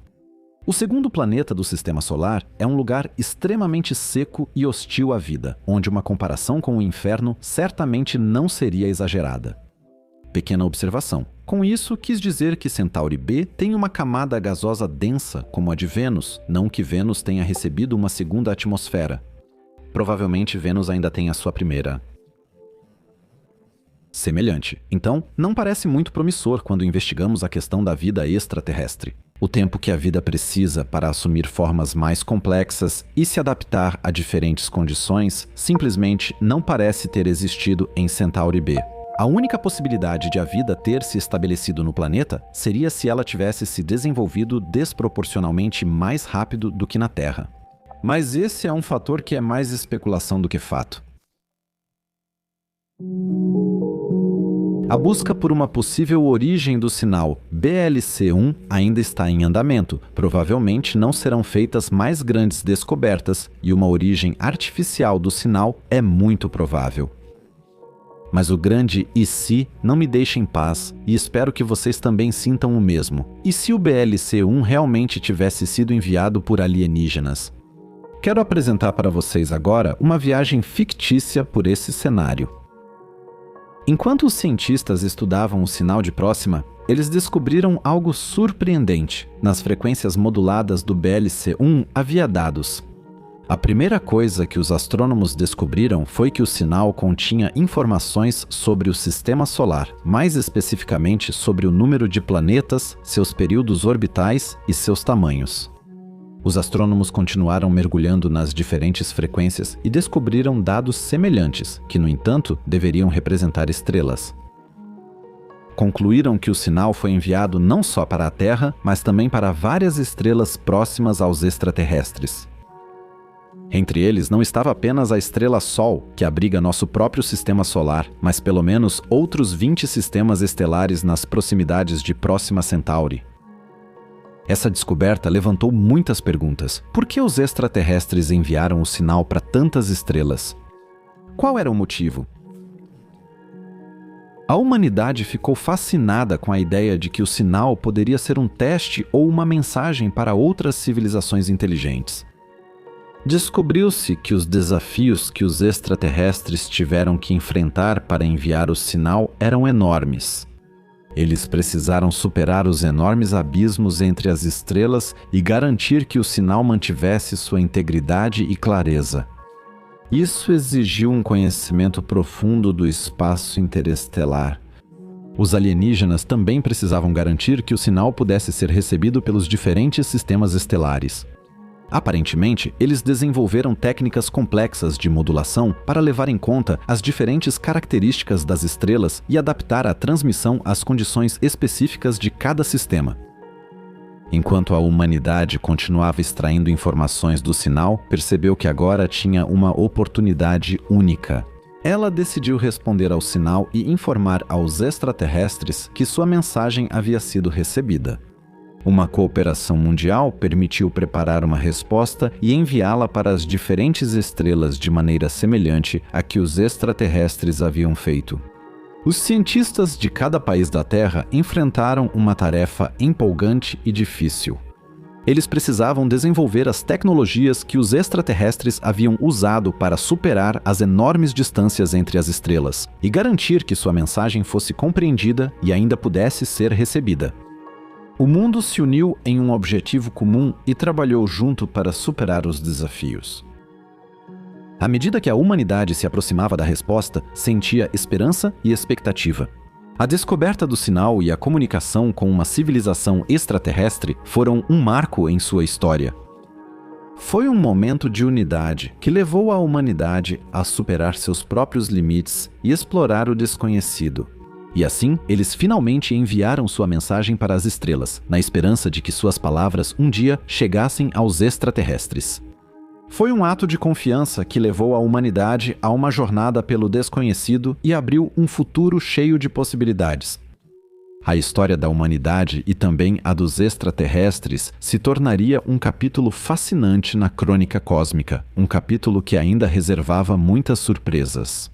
O segundo planeta do Sistema Solar é um lugar extremamente seco e hostil à vida, onde uma comparação com o inferno certamente não seria exagerada. Pequena observação. Com isso, quis dizer que Centauri B tem uma camada gasosa densa como a de Vênus, não que Vênus tenha recebido uma segunda atmosfera. Provavelmente Vênus ainda tem a sua primeira. Semelhante. Então, não parece muito promissor quando investigamos a questão da vida extraterrestre. O tempo que a vida precisa para assumir formas mais complexas e se adaptar a diferentes condições simplesmente não parece ter existido em Centauri B. A única possibilidade de a vida ter se estabelecido no planeta seria se ela tivesse se desenvolvido desproporcionalmente mais rápido do que na Terra. Mas esse é um fator que é mais especulação do que fato. A busca por uma possível origem do sinal BLC-1 ainda está em andamento. Provavelmente não serão feitas mais grandes descobertas e uma origem artificial do sinal é muito provável. Mas o grande "e se" não me deixa em paz e espero que vocês também sintam o mesmo. E se o BLC-1 realmente tivesse sido enviado por alienígenas? Quero apresentar para vocês agora uma viagem fictícia por esse cenário. Enquanto os cientistas estudavam o sinal de Próxima, eles descobriram algo surpreendente. Nas frequências moduladas do BLC-1 havia dados. A primeira coisa que os astrônomos descobriram foi que o sinal continha informações sobre o Sistema Solar, mais especificamente sobre o número de planetas, seus períodos orbitais e seus tamanhos. Os astrônomos continuaram mergulhando nas diferentes frequências e descobriram dados semelhantes, que, no entanto, deveriam representar estrelas. Concluíram que o sinal foi enviado não só para a Terra, mas também para várias estrelas próximas aos extraterrestres. Entre eles não estava apenas a estrela Sol, que abriga nosso próprio sistema solar, mas pelo menos outros 20 sistemas estelares nas proximidades de Próxima Centauri. Essa descoberta levantou muitas perguntas. Por que os extraterrestres enviaram o sinal para tantas estrelas? Qual era o motivo? A humanidade ficou fascinada com a ideia de que o sinal poderia ser um teste ou uma mensagem para outras civilizações inteligentes. Descobriu-se que os desafios que os extraterrestres tiveram que enfrentar para enviar o sinal eram enormes. Eles precisaram superar os enormes abismos entre as estrelas e garantir que o sinal mantivesse sua integridade e clareza. Isso exigiu um conhecimento profundo do espaço interestelar. Os alienígenas também precisavam garantir que o sinal pudesse ser recebido pelos diferentes sistemas estelares. Aparentemente, eles desenvolveram técnicas complexas de modulação para levar em conta as diferentes características das estrelas e adaptar a transmissão às condições específicas de cada sistema. Enquanto a humanidade continuava extraindo informações do sinal, percebeu que agora tinha uma oportunidade única. Ela decidiu responder ao sinal e informar aos extraterrestres que sua mensagem havia sido recebida. Uma cooperação mundial permitiu preparar uma resposta e enviá-la para as diferentes estrelas de maneira semelhante à que os extraterrestres haviam feito. Os cientistas de cada país da Terra enfrentaram uma tarefa empolgante e difícil. Eles precisavam desenvolver as tecnologias que os extraterrestres haviam usado para superar as enormes distâncias entre as estrelas e garantir que sua mensagem fosse compreendida e ainda pudesse ser recebida. O mundo se uniu em um objetivo comum e trabalhou junto para superar os desafios. À medida que a humanidade se aproximava da resposta, sentia esperança e expectativa. A descoberta do sinal e a comunicação com uma civilização extraterrestre foram um marco em sua história. Foi um momento de unidade que levou a humanidade a superar seus próprios limites e explorar o desconhecido. E assim, eles finalmente enviaram sua mensagem para as estrelas, na esperança de que suas palavras um dia chegassem aos extraterrestres. Foi um ato de confiança que levou a humanidade a uma jornada pelo desconhecido e abriu um futuro cheio de possibilidades. A história da humanidade e também a dos extraterrestres se tornaria um capítulo fascinante na crônica cósmica, um capítulo que ainda reservava muitas surpresas.